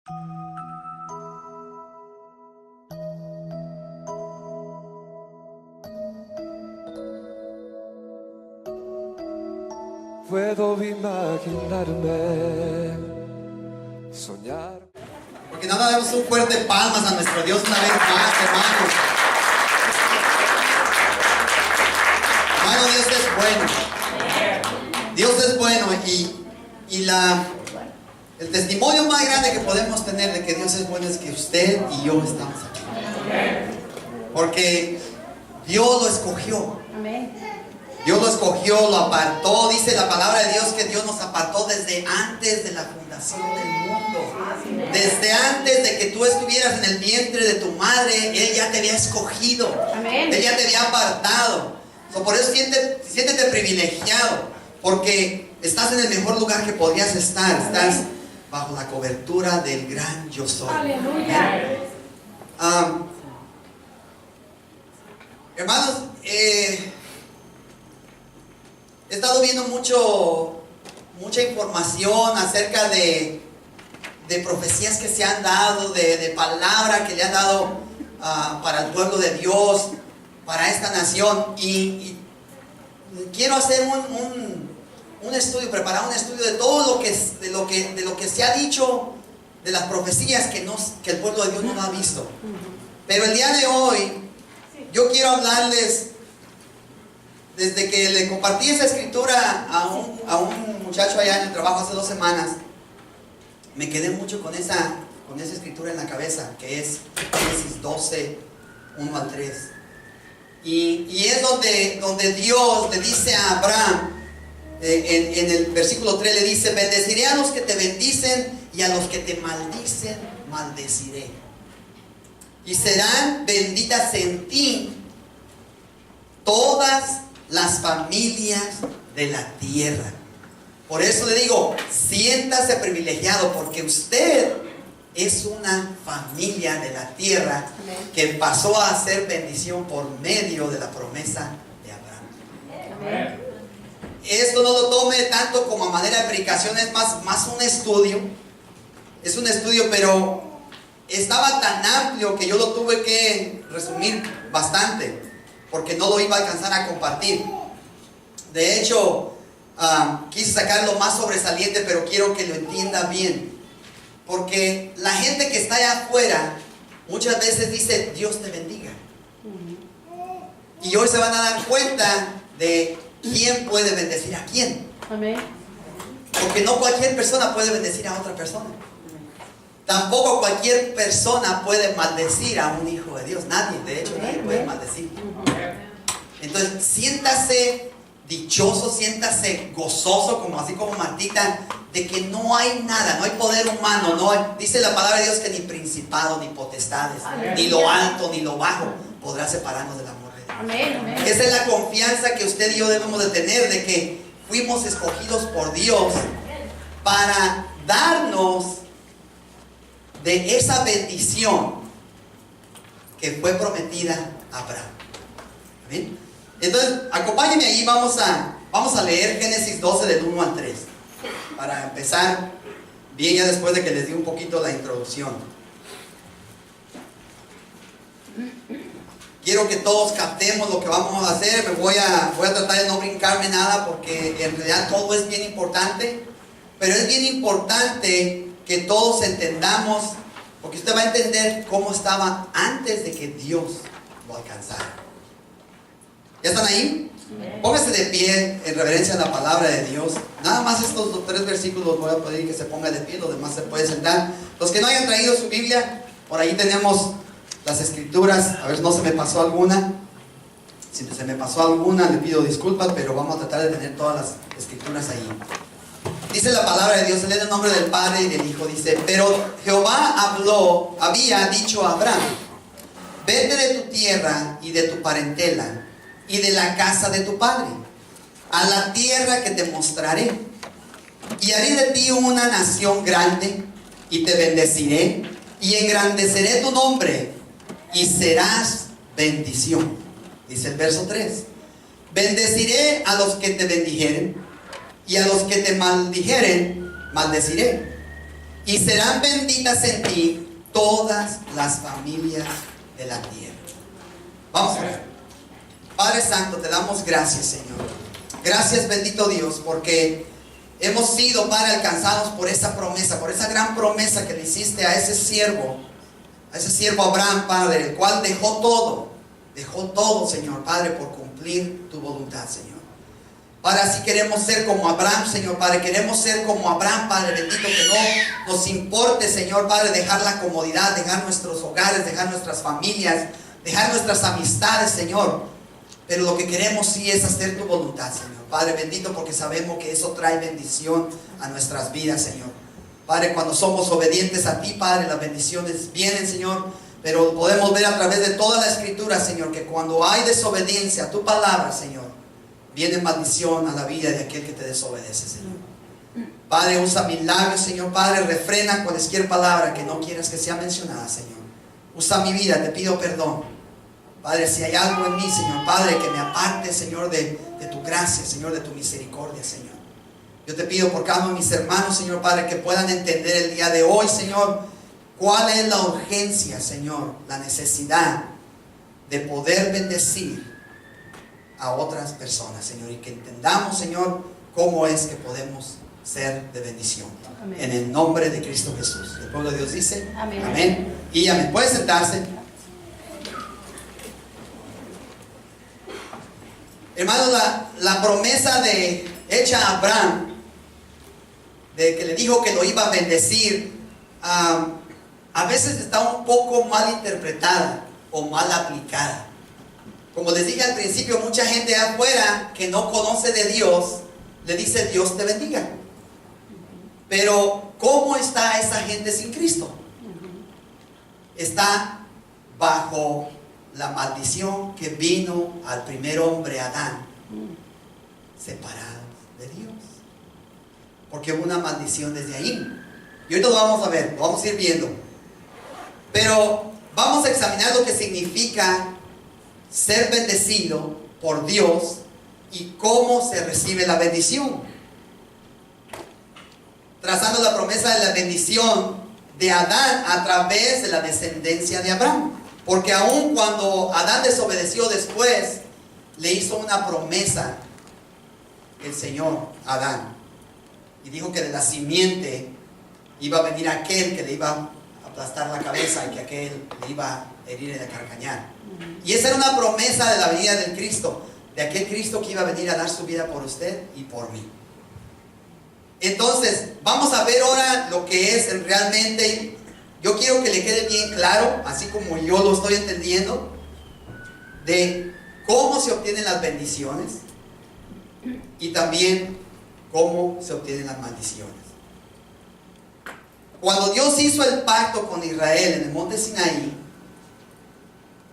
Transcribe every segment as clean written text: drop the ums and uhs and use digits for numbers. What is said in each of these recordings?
Puedo imaginarme, soñar. Porque nada, damos un fuerte palmas a nuestro Dios una vez más, hermanos. Hermano, Dios es bueno. Dios es bueno y el testimonio más grande que podemos tener de que Dios es bueno es que usted y yo estamos aquí. Porque Dios lo escogió. Dios lo escogió, lo apartó. Dice la palabra de Dios que Dios nos apartó desde antes de la fundación del mundo. Desde antes de que tú estuvieras en el vientre de tu madre, Él ya te había escogido. Él ya te había apartado. Por eso siéntete privilegiado, porque estás en el mejor lugar que podrías estar. Estás bajo la cobertura del gran yo soy. Aleluya. Hermanos, he estado viendo mucha información acerca de profecías que se han dado, de palabra que le han dado para el pueblo de Dios, para esta nación, y quiero hacer un estudio, preparar un estudio de todo de lo que se ha dicho, de las profecías que el pueblo de Dios no ha visto. Pero el día de hoy yo quiero hablarles. Desde que le compartí esa escritura a un muchacho allá en el trabajo hace 2 semanas, me quedé mucho con esa escritura en la cabeza, que es Génesis 12, 1 al 3. Y es donde Dios le dice a Abraham, en el versículo 3 le dice: bendeciré a los que te bendicen y a los que te maldicen, maldeciré. Y serán benditas en ti todas las familias de la tierra. Por eso le digo, siéntase privilegiado, porque usted es una familia de la tierra que pasó a ser bendición por medio de la promesa de Abraham. Esto no lo tome tanto como a manera de predicación, es más un estudio. Es un estudio, pero estaba tan amplio que yo lo tuve que resumir bastante, porque no lo iba a alcanzar a compartir. De hecho, quise sacar lo más sobresaliente, pero quiero que lo entienda bien. Porque la gente que está allá afuera muchas veces dice: Dios te bendiga. Y hoy se van a dar cuenta de quién puede bendecir a quién. Porque no cualquier persona puede bendecir a otra persona. Tampoco cualquier persona puede maldecir a un hijo de Dios. Nadie, de hecho, nadie puede maldecir. Entonces, siéntase dichoso, siéntase gozoso, así como Martita, de que no hay nada, no hay poder humano, dice la palabra de Dios que ni principado, ni potestades, ni lo alto, ni lo bajo podrá separarnos del amor de Dios. Amén. Esa es la confianza que usted y yo debemos de tener, de que fuimos escogidos por Dios para darnos de esa bendición que fue prometida a Abraham. ¿Amén? Entonces, acompáñenme ahí, vamos a leer Génesis 12 del 1 al 3, para empezar bien, ya después de que les di un poquito la introducción. Quiero que todos captemos lo que vamos a hacer. Voy a tratar de no brincarme nada, porque en realidad todo es bien importante, pero es bien importante que todos entendamos, porque usted va a entender cómo estaba antes de que Dios lo alcanzara. ¿Ya están ahí? Póngase de pie en reverencia a la palabra de Dios. Nada más estos 3 versículos voy a pedir que se ponga de pie, los demás se pueden sentar. Los que no hayan traído su Biblia, por ahí tenemos las escrituras. A ver, no se me pasó alguna. Si se me pasó alguna, le pido disculpas, pero vamos a tratar de tener todas las escrituras ahí. Dice la palabra de Dios, se lee en el nombre del Padre y del Hijo. Dice: pero Jehová había dicho a Abraham: vete de tu tierra y de tu parentela y de la casa de tu padre a la tierra que te mostraré, y haré de ti una nación grande, y te bendeciré y engrandeceré tu nombre, y serás bendición. Dice el verso 3: bendeciré a los que te bendijeren, y a los que te maldijeren maldeciré, y serán benditas en ti todas las familias de la tierra. Vamos a ver. Padre Santo, te damos gracias, Señor. Gracias, bendito Dios, porque hemos sido, Padre, alcanzados por esa promesa, por esa gran promesa que le hiciste a ese siervo Abraham, Padre, el cual dejó todo, Señor, Padre, por cumplir tu voluntad, Señor. Padre, así queremos ser como Abraham, Señor, Padre, queremos ser como Abraham, Padre, bendito, que no nos importe, Señor, Padre, dejar la comodidad, dejar nuestros hogares, dejar nuestras familias, dejar nuestras amistades, Señor, pero lo que queremos sí es hacer tu voluntad, Señor, Padre, bendito, porque sabemos que eso trae bendición a nuestras vidas, Señor. Padre, cuando somos obedientes a ti, Padre, las bendiciones vienen, Señor, pero podemos ver a través de toda la Escritura, Señor, que cuando hay desobediencia a tu palabra, Señor, viene maldición a la vida de aquel que te desobedece, Señor. Padre, usa mis labios, Señor, Padre, refrena cualquier palabra que no quieras que sea mencionada, Señor. Usa mi vida, te pido perdón. Padre, si hay algo en mí, Señor, Padre, que me aparte, Señor, de tu gracia, Señor, de tu misericordia, Señor. Yo te pido por cada uno de mis hermanos, Señor, Padre, que puedan entender el día de hoy, Señor, cuál es la urgencia, Señor, la necesidad de poder bendecir a otras personas, Señor, y que entendamos, Señor, cómo es que podemos ser de bendición. Amén. En el nombre de Cristo Jesús. El pueblo de Dios dice amén. Amén. Y amén. Puede sentarse. Hermanos, la promesa hecha a Abraham, de que le dijo que lo iba a bendecir, a veces está un poco mal interpretada o mal aplicada. Como les dije al principio, mucha gente afuera que no conoce de Dios, le dice Dios te bendiga. Pero ¿cómo está esa gente sin Cristo? Está bajo la maldición que vino al primer hombre, Adán, separado de Dios. Porque hubo una maldición desde ahí. Y ahorita lo vamos a ver, lo vamos a ir viendo. Pero vamos a examinar lo que significa ser bendecido por Dios y cómo se recibe la bendición. Trazando la promesa de la bendición de Adán a través de la descendencia de Abraham. Porque aun cuando Adán desobedeció después, le hizo una promesa el Señor a Adán. Y dijo que de la simiente iba a venir aquel que le iba a aplastar la cabeza y que aquel le iba a herir y a carcañar. Y esa era una promesa de la venida del Cristo, de aquel Cristo que iba a venir a dar su vida por usted y por mí. Entonces, vamos a ver ahora lo que es realmente. Yo quiero que le quede bien claro, así como yo lo estoy entendiendo, de cómo se obtienen las bendiciones y también cómo se obtienen las maldiciones. Cuando Dios hizo el pacto con Israel en el monte Sinaí,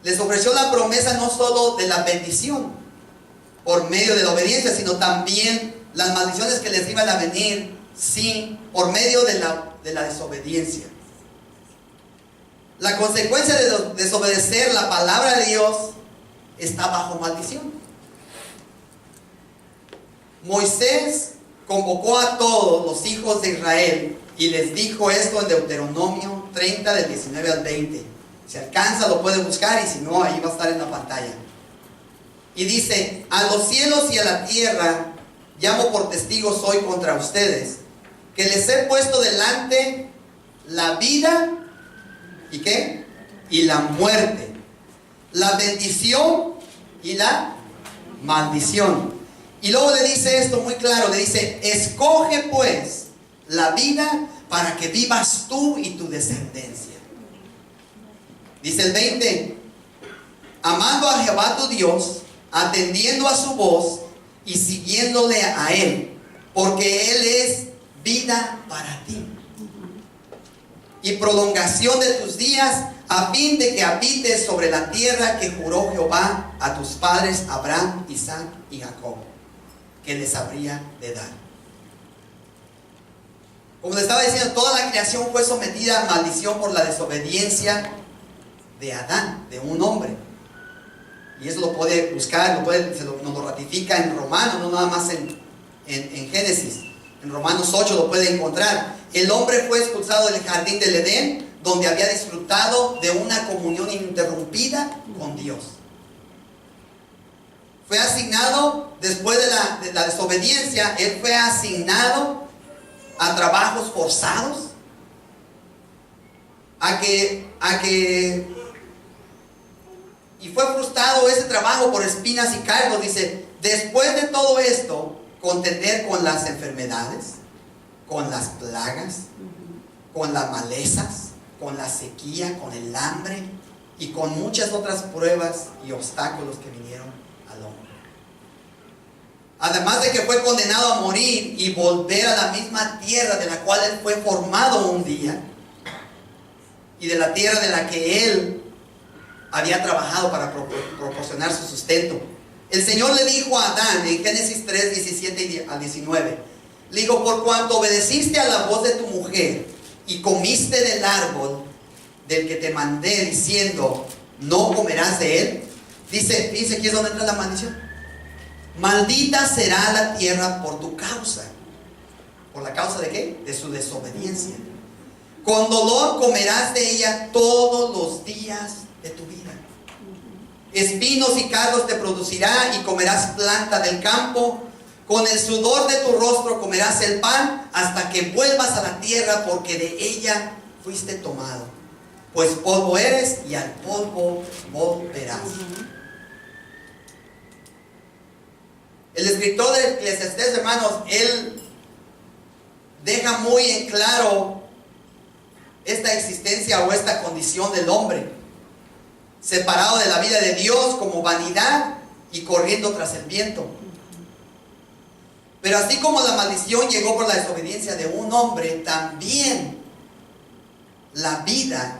les ofreció la promesa no solo de la bendición por medio de la obediencia, sino también las maldiciones que les iban a venir, sí, por medio de la desobediencia. La consecuencia de desobedecer la palabra de Dios está bajo maldición. Moisés convocó a todos los hijos de Israel y les dijo esto en Deuteronomio 30 del 19 al 20. Si alcanza lo puede buscar y si no ahí va a estar en la pantalla. Y dice: a los cielos y a la tierra llamo por testigos hoy contra ustedes, que les he puesto delante la vida ¿y qué? Y la muerte, la bendición y la maldición. Y luego le dice esto muy claro, le dice: escoge pues la vida para que vivas tú y tu descendencia. Dice el 20: amando a Jehová tu Dios, atendiendo a su voz y siguiéndole a Él, porque Él es vida para ti y prolongación de tus días, a fin de que habites sobre la tierra que juró Jehová a tus padres Abraham, Isaac y Jacob, que les habría de dar. Como les estaba diciendo, toda la creación fue sometida a maldición por la desobediencia de Adán, de un hombre. Y eso lo puede buscar, nos lo ratifica en Romanos, no nada más en Génesis. En Romanos 8 lo puede encontrar. el hombre fue expulsado del jardín del Edén, donde había disfrutado de una comunión ininterrumpida con Dios. Fue asignado, después de la desobediencia, él fue asignado a trabajos forzados, y fue frustrado ese trabajo por espinas y cardos. Dice, después de todo esto, contender con las enfermedades, con las plagas, con las malezas, con la sequía, con el hambre y con muchas otras pruebas y obstáculos que vinieron al hombre. Además de que fue condenado a morir y volver a la misma tierra de la cual él fue formado un día, y de la tierra de la que él había trabajado para proporcionar su sustento. El Señor le dijo a Adán en Génesis 3, 17 al 19, le dijo, por cuanto obedeciste a la voz de tu mujer y comiste del árbol del que te mandé diciendo, no comerás de él. Dice aquí es donde entra la maldición. Maldita será la tierra por tu causa. ¿Por la causa de qué? De su desobediencia. Con dolor comerás de ella todos los días de tu vida. Espinos y cardos te producirá y comerás planta del campo. Con el sudor de tu rostro comerás el pan hasta que vuelvas a la tierra, porque de ella fuiste tomado. Pues polvo eres y al polvo volverás. El escritor de Eclesiastés, hermanos, él deja muy en claro esta existencia o esta condición del hombre, separado de la vida de Dios como vanidad y corriendo tras el viento. Pero así como la maldición llegó por la desobediencia de un hombre, también la vida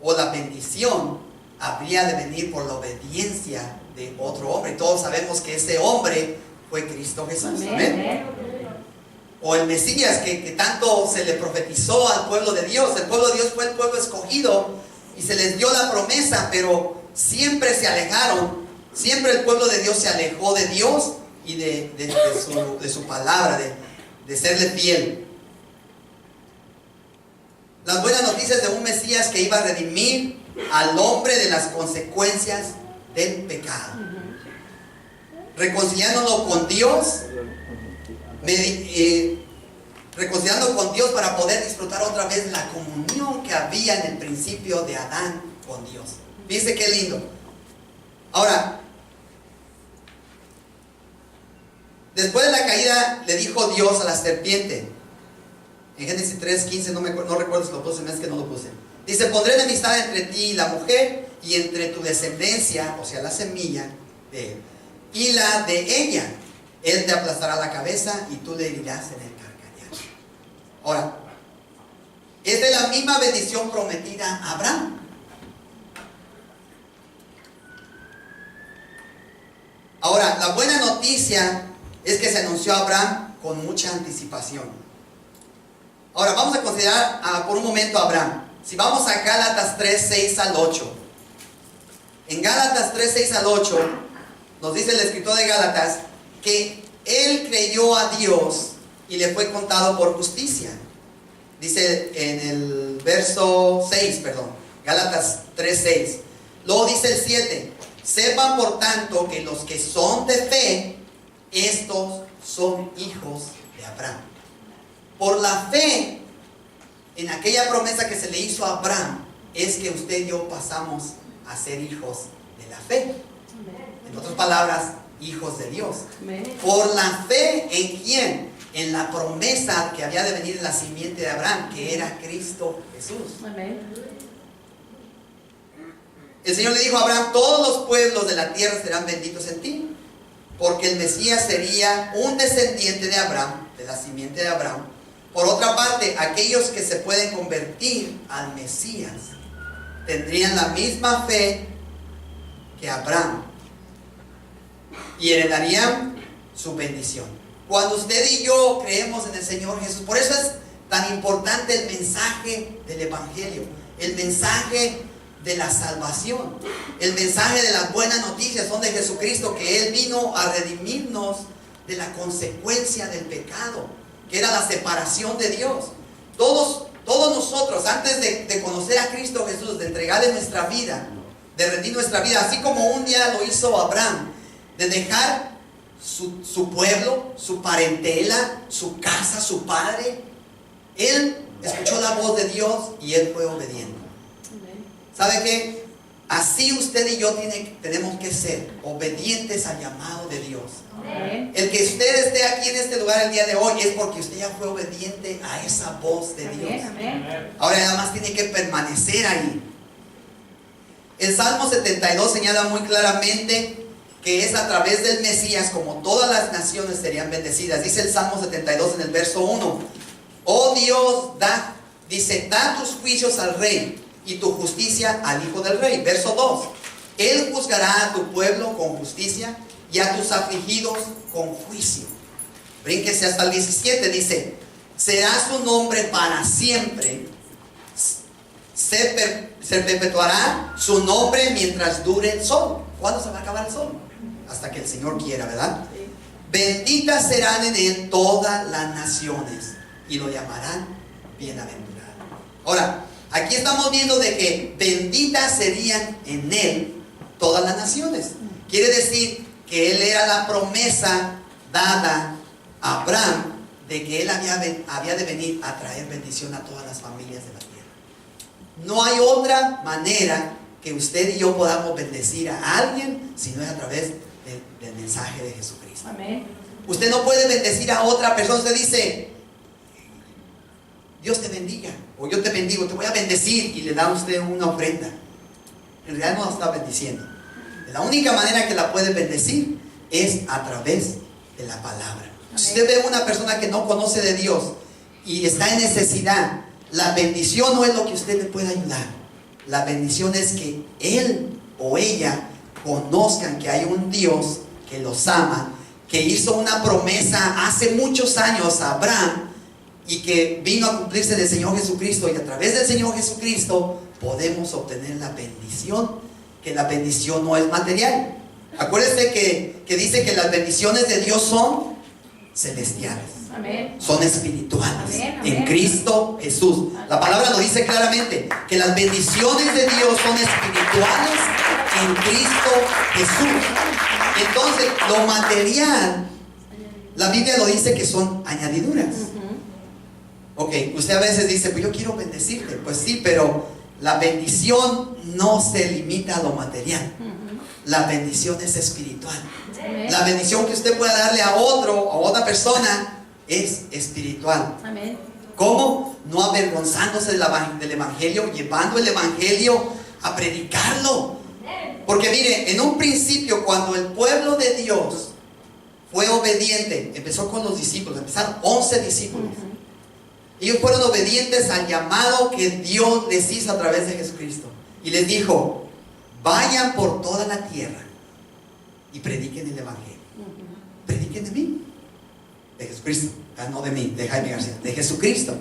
o la bendición habría de venir por la obediencia de otro hombre. Todos sabemos que ese hombre fue Cristo Jesús. Amén. O el Mesías que tanto se le profetizó al pueblo de Dios. El pueblo de Dios fue el pueblo escogido y se les dio la promesa, pero siempre se alejaron. Siempre el pueblo de Dios se alejó de Dios y de su palabra, de serle fiel. Las buenas noticias de un Mesías que iba a redimir al hombre de las consecuencias del pecado, reconciliándolo con Dios, reconciliando con Dios para poder disfrutar otra vez la comunión que había en el principio de Adán con Dios. Fíjense qué lindo. Ahora, después de la caída le dijo Dios a la serpiente en Génesis 3:15, no recuerdo si lo puse, es que no lo puse. Dice, pondré enemistad entre ti y la mujer, y entre tu descendencia, o sea la semilla de él, y la de ella. Él te aplastará la cabeza y tú le herirás en el calcañar. Ahora, esta es la misma bendición prometida a Abraham. Ahora, la buena noticia es que se anunció a Abraham con mucha anticipación. Ahora, vamos a considerar por un momento a Abraham. Si vamos a Gálatas 3, 6 al 8. En Gálatas 3, 6 al 8, nos dice el escritor de Gálatas que él creyó a Dios y le fue contado por justicia. Dice en el verso 6, Gálatas 3, 6. Luego dice el 7. Sepan por tanto que los que son de fe, estos son hijos de Abraham. Por la fe en aquella promesa que se le hizo a Abraham, es que usted y yo pasamos a ser hijos de la fe. En otras palabras, hijos de Dios. Por la fe en quién? En la promesa que había de venir en la simiente de Abraham, que era Cristo Jesús. El Señor le dijo a Abraham, todos los pueblos de la tierra serán benditos en ti, porque el Mesías sería un descendiente de Abraham, de la simiente de Abraham. Por otra parte, aquellos que se pueden convertir al Mesías tendrían la misma fe que Abraham y heredarían su bendición. Cuando usted y yo creemos en el Señor Jesús, por eso es tan importante el mensaje del Evangelio, el mensaje de la salvación, el mensaje de las buenas noticias son de Jesucristo, que Él vino a redimirnos de la consecuencia del pecado, que era la separación de Dios. todos nosotros, antes de conocer a Cristo Jesús, de entregarle nuestra vida, de rendir nuestra vida, así como un día lo hizo Abraham, de dejar su pueblo, su parentela, su casa, su padre, él escuchó la voz de Dios y él fue obediente. ¿Sabe qué? Así usted y yo tenemos que ser obedientes al llamado de Dios. El que usted esté aquí en este lugar el día de hoy es porque usted ya fue obediente a esa voz de Dios. Ahora nada más tiene que permanecer ahí. El Salmo 72 señala muy claramente que es a través del Mesías como todas las naciones serían bendecidas. Dice el Salmo 72 en el verso 1: oh Dios, da tus juicios al rey y tu justicia al hijo del rey. Verso 2: él juzgará a tu pueblo con justicia y a tus afligidos con juicio. Brínquese hasta el 17, dice: será su nombre para siempre, se perpetuará su nombre mientras dure el sol. ¿Cuándo se va a acabar el sol? Hasta que el Señor quiera, ¿verdad? Sí. Benditas serán en él todas las naciones y lo llamarán bienaventurado. Ahora, aquí estamos viendo de que benditas serían en él todas las naciones. Quiere decir que él era la promesa dada a Abraham de que él había de venir a traer bendición a todas las familias de la tierra. No hay otra manera que usted y yo podamos bendecir a alguien si no es a través del mensaje de Jesucristo. Amén. Usted no puede bendecir a otra persona. Usted dice: Dios te bendiga, o yo te bendigo, te voy a bendecir, y le da a usted una ofrenda. En realidad no la está bendiciendo. La única manera que la puede bendecir es a través de la palabra. Amén. Si usted ve a una persona que no conoce de Dios y está en necesidad, la bendición no es lo que usted le puede ayudar. La bendición es que él o ella conozcan que hay un Dios que los ama, que hizo una promesa hace muchos años a Abraham y que vino a cumplirse del Señor Jesucristo, y a través del Señor Jesucristo podemos obtener la bendición, que la bendición no es material. Acuérdese que dice que las bendiciones de Dios son celestiales. Amén. Son espirituales. Amén, amén. En Cristo Jesús. La palabra lo dice claramente, que las bendiciones de Dios son espirituales en Cristo Jesús. Entonces, lo material, la Biblia lo dice que son añadiduras. Ok, usted a veces dice: pues yo quiero bendecirte. Pues sí, pero la bendición no se limita a lo material. La bendición es espiritual. La bendición que usted pueda darle a otro, a otra persona, es espiritual. Amén. ¿Cómo? No avergonzándose del evangelio, llevando el evangelio a predicarlo. Porque mire, en un principio, cuando el pueblo de Dios fue obediente, empezó con los discípulos, empezaron 11 discípulos. Ellos fueron obedientes al llamado que Dios les hizo a través de Jesucristo. Y les dijo: vayan por toda la tierra y prediquen el evangelio. Prediquen de mí, de Jesucristo. No de mí, de Jaime García, de Jesucristo.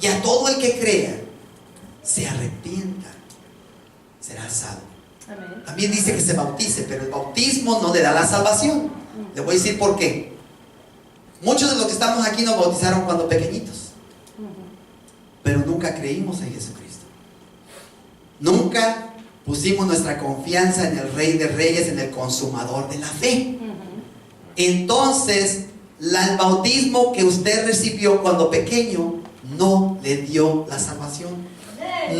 Y a todo el que crea, se arrepienta, será salvo. Amén. También dice que se bautice, pero el bautismo no le da la salvación. Le voy a decir por qué. Muchos de los que estamos aquí nos bautizaron cuando pequeñitos, pero nunca creímos en Jesucristo. Nunca pusimos nuestra confianza en el Rey de Reyes, en el consumador de la fe. Entonces, el bautismo que usted recibió cuando pequeño no le dio la salvación.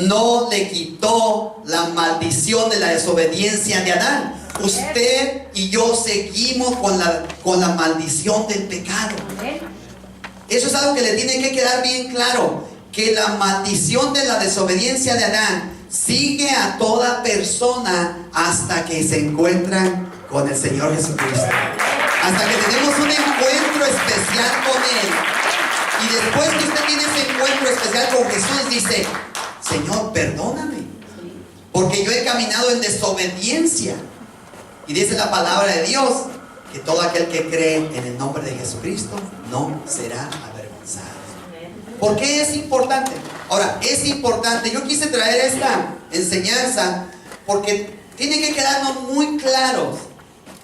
No le quitó la maldición de la desobediencia de Adán. Usted y yo seguimos con la maldición del pecado. Eso es algo que le tiene que quedar bien claro, que la maldición de la desobediencia de Adán sigue a toda persona hasta que se encuentran con el Señor Jesucristo, hasta que tenemos un encuentro especial con Él. Y después que usted tiene ese encuentro especial con Jesús, dice: Señor, perdóname, porque yo he caminado en desobediencia. Y dice la palabra de Dios que todo aquel que cree en el nombre de Jesucristo no será avergonzado. ¿Por qué es importante? Ahora, es importante. Yo quise traer esta enseñanza porque tiene que quedarnos muy claros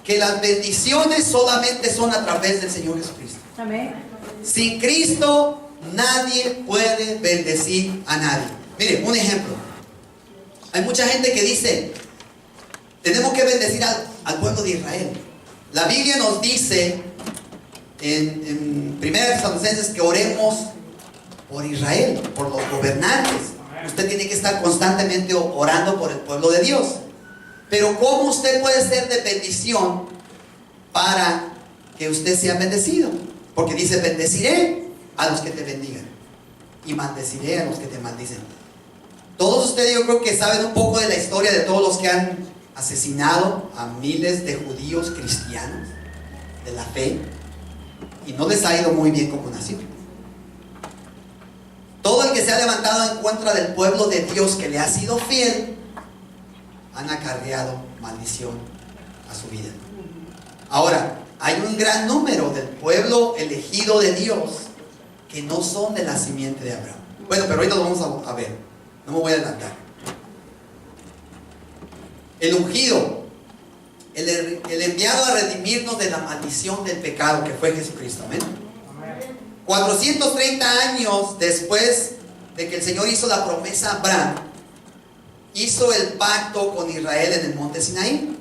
que las bendiciones solamente son a través del Señor Jesucristo. Amén. Sin Cristo Nadie puede bendecir a nadie. Mire, un ejemplo. Hay mucha gente que dice, tenemos que bendecir al pueblo de Israel. La Biblia nos dice en 1 Tesalonicenses que oremos por Israel, por los gobernantes. Usted tiene que estar constantemente orando por el pueblo de Dios. Pero ¿cómo usted puede ser de bendición para que usted sea bendecido? Porque dice, bendeciré a los que te bendigan y maldeciré a los que te maldicen. Todos ustedes, yo creo que saben un poco de la historia de todos los que han asesinado a miles de judíos cristianos de la fe, y no les ha ido muy bien como nació. Todo el que se ha levantado en contra del pueblo de Dios que le ha sido fiel, han acarreado maldición a su vida. Ahora, hay un gran número del pueblo elegido de Dios que no son de la simiente de Abraham. Bueno, pero ahorita lo vamos a ver. No me voy a adelantar. El ungido, el enviado a redimirnos de la maldición del pecado, que fue Jesucristo. Amén. 430 años después de que el Señor hizo la promesa a Abraham, hizo el pacto con Israel en el monte Sinaí.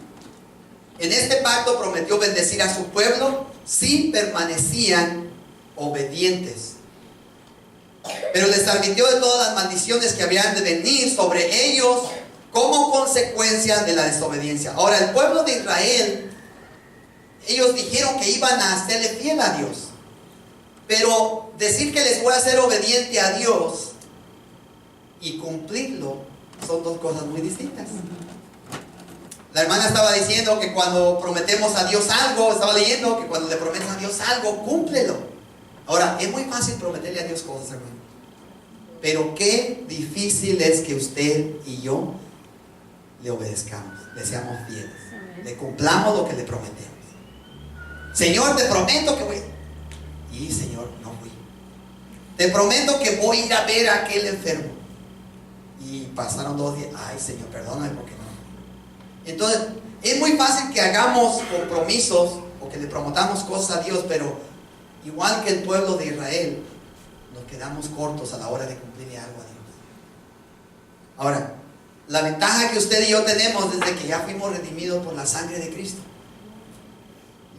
En este pacto prometió bendecir a su pueblo si permanecían obedientes, pero les advirtió de todas las maldiciones que habían de venir sobre ellos como consecuencia de la desobediencia. Ahora, el pueblo de Israel, ellos dijeron que iban a hacerle fiel a Dios, pero decir que les voy a ser obediente a Dios y cumplirlo son dos cosas muy distintas. La hermana estaba diciendo que cuando prometemos a Dios algo, estaba leyendo que cuando le prometes a Dios algo, cúmplelo. Ahora, es muy fácil prometerle a Dios cosas, hermano, pero qué difícil es que usted y yo le obedezcamos, le seamos fieles, le cumplamos lo que le prometemos. Señor, te prometo que voy. Y Señor, no fui. Te prometo que voy a ir a ver a aquel enfermo. Y pasaron 2 días. Ay, Señor, perdóname porque no. Entonces, es muy fácil que hagamos compromisos o que le prometamos cosas a Dios, pero igual que el pueblo de Israel, nos quedamos cortos a la hora de cumplirle algo a Dios. Ahora, la ventaja que usted y yo tenemos desde que ya fuimos redimidos por la sangre de Cristo.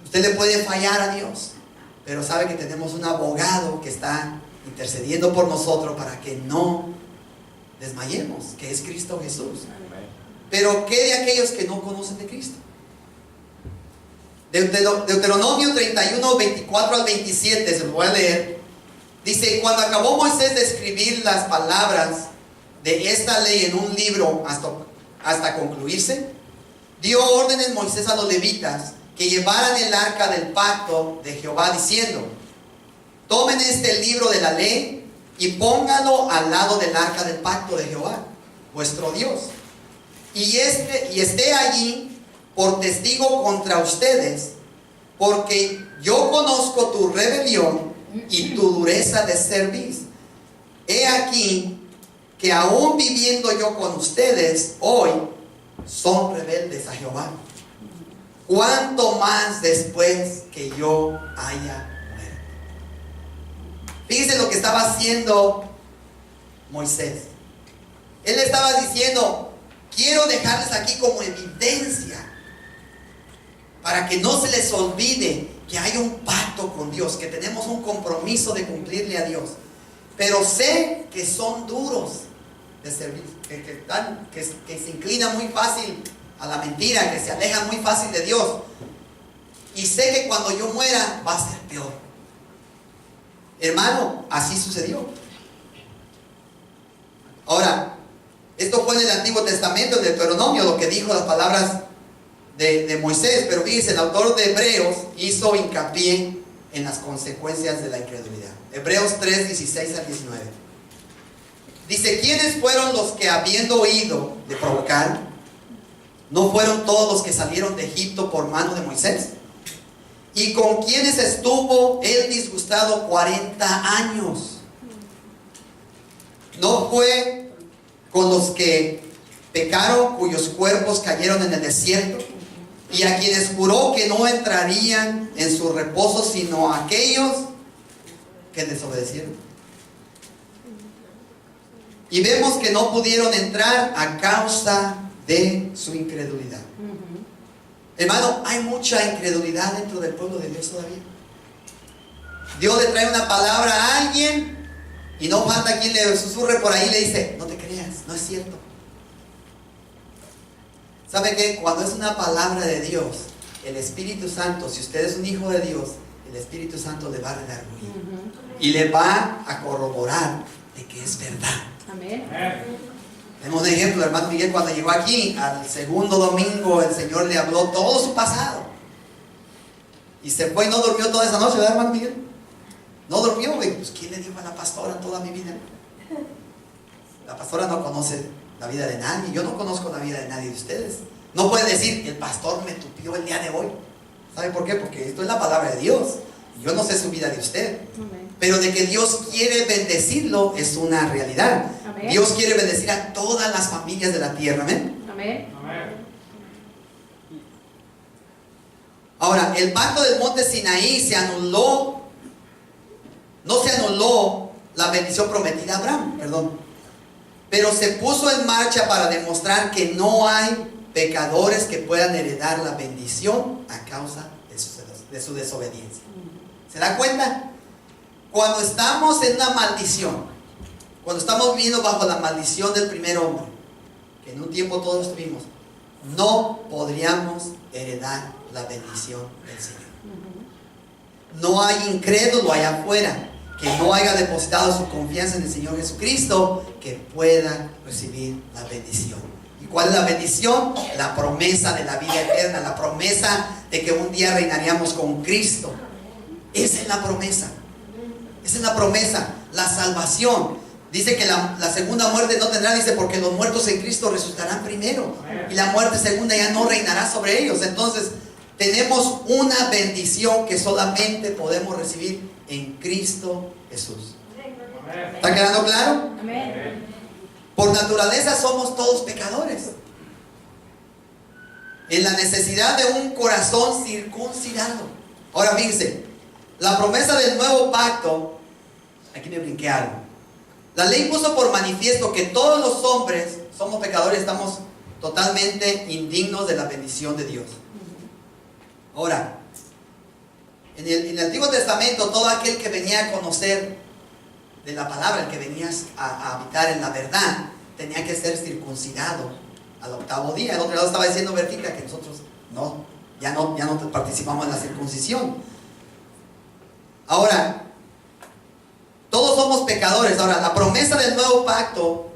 Usted le puede fallar a Dios, pero sabe que tenemos un abogado que está intercediendo por nosotros para que no desmayemos, que es Cristo Jesús. Pero ¿qué de aquellos que no conocen de Cristo? Deuteronomio 31, 24 al 27, se lo voy a leer. Dice, y cuando acabó Moisés de escribir las palabras de esta ley en un libro hasta concluirse, dio órdenes Moisés a los levitas que llevaran el arca del pacto de Jehová, diciendo, tomen este libro de la ley y pónganlo al lado del arca del pacto de Jehová, vuestro Dios, y esté allí por testigo contra ustedes, porque yo conozco tu rebelión y tu dureza de cerviz. He aquí que aún viviendo yo con ustedes hoy, son rebeldes a Jehová. ¿Cuánto más después que yo haya muerto? Fíjense lo que estaba haciendo Moisés. Él estaba diciendo, quiero dejarles aquí como evidencia para que no se les olvide que hay un pacto con Dios, que tenemos un compromiso de cumplirle a Dios. Pero sé que son duros de servir, que se inclinan muy fácil a la mentira, que se alejan muy fácil de Dios. Y sé que cuando yo muera va a ser peor. Hermano, así sucedió. Ahora, esto fue en el Antiguo Testamento, en Deuteronomio, lo que dijo las palabras de Moisés. Pero fíjense, el autor de Hebreos hizo hincapié en las consecuencias de la incredulidad. Hebreos 3, 16 al 19. Dice, ¿quiénes fueron los que habiendo oído de provocar? ¿No fueron todos los que salieron de Egipto por mano de Moisés? ¿Y con quienes estuvo él disgustado 40 años? ¿No fue con los que pecaron, cuyos cuerpos cayeron en el desierto? Y a quienes juró que no entrarían en su reposo, sino a aquellos que desobedecieron. Y vemos que no pudieron entrar a causa de su incredulidad. Hermano, hay mucha incredulidad dentro del pueblo de Dios todavía. Dios le trae una palabra a alguien y no falta quien le susurre por ahí y le dice, no te creas, no es cierto. ¿Sabe qué? Cuando es una palabra de Dios, el Espíritu Santo, si usted es un hijo de Dios, el Espíritu Santo le va a redarguir y le va a corroborar de que es verdad. Amén. Tenemos un ejemplo, hermano Miguel, cuando llegó aquí, al segundo domingo, el Señor le habló todo su pasado. Y se fue y no durmió toda esa noche, ¿verdad, hermano Miguel? No durmió, güey. Pues ¿quién le dijo a la pastora toda mi vida? La pastora no conoce la vida de nadie. Yo no conozco la vida de nadie de ustedes. No puede decir, el pastor me tupió el día de hoy. ¿Sabe por qué? Porque esto es la palabra de Dios. Yo no sé su vida de usted. Amén. Pero de que Dios quiere bendecirlo es una realidad. Amén. Dios quiere bendecir a todas las familias de la tierra. Amén. Amén. Ahora, el pacto del monte Sinaí se anuló. No se anuló la bendición prometida a Abraham, perdón. Pero se puso en marcha para demostrar que no hay pecadores que puedan heredar la bendición a causa de su desobediencia. ¿Se da cuenta? Cuando estamos en una maldición, cuando estamos viviendo bajo la maldición del primer hombre, que en un tiempo todos tuvimos, no podríamos heredar la bendición del Señor. No hay incrédulo allá afuera que no haya depositado su confianza en el Señor Jesucristo que pueda recibir la bendición. ¿Y cuál es la bendición? La promesa de la vida eterna, la promesa de que un día reinaríamos con Cristo. Esa es la promesa. Esa es la promesa, la salvación. Dice que la segunda muerte no tendrá, dice, porque los muertos en Cristo resucitarán primero. Y la muerte segunda ya no reinará sobre ellos. Entonces, tenemos una bendición que solamente podemos recibir en Cristo Jesús. ¿Está quedando claro? Amén. Por naturaleza somos todos pecadores. En la necesidad de un corazón circuncidado. Ahora fíjense, la promesa del nuevo pacto, aquí me brinqué algo. La ley puso por manifiesto que todos los hombres somos pecadores, estamos totalmente indignos de la bendición de Dios. Ahora, en el Antiguo Testamento, todo aquel que venía a conocer de la palabra, el que venía a habitar en la verdad, tenía que ser circuncidado al octavo día. El otro lado estaba diciendo Bertica que nosotros ya no participamos en la circuncisión. Ahora, todos somos pecadores. Ahora, la promesa del nuevo pacto,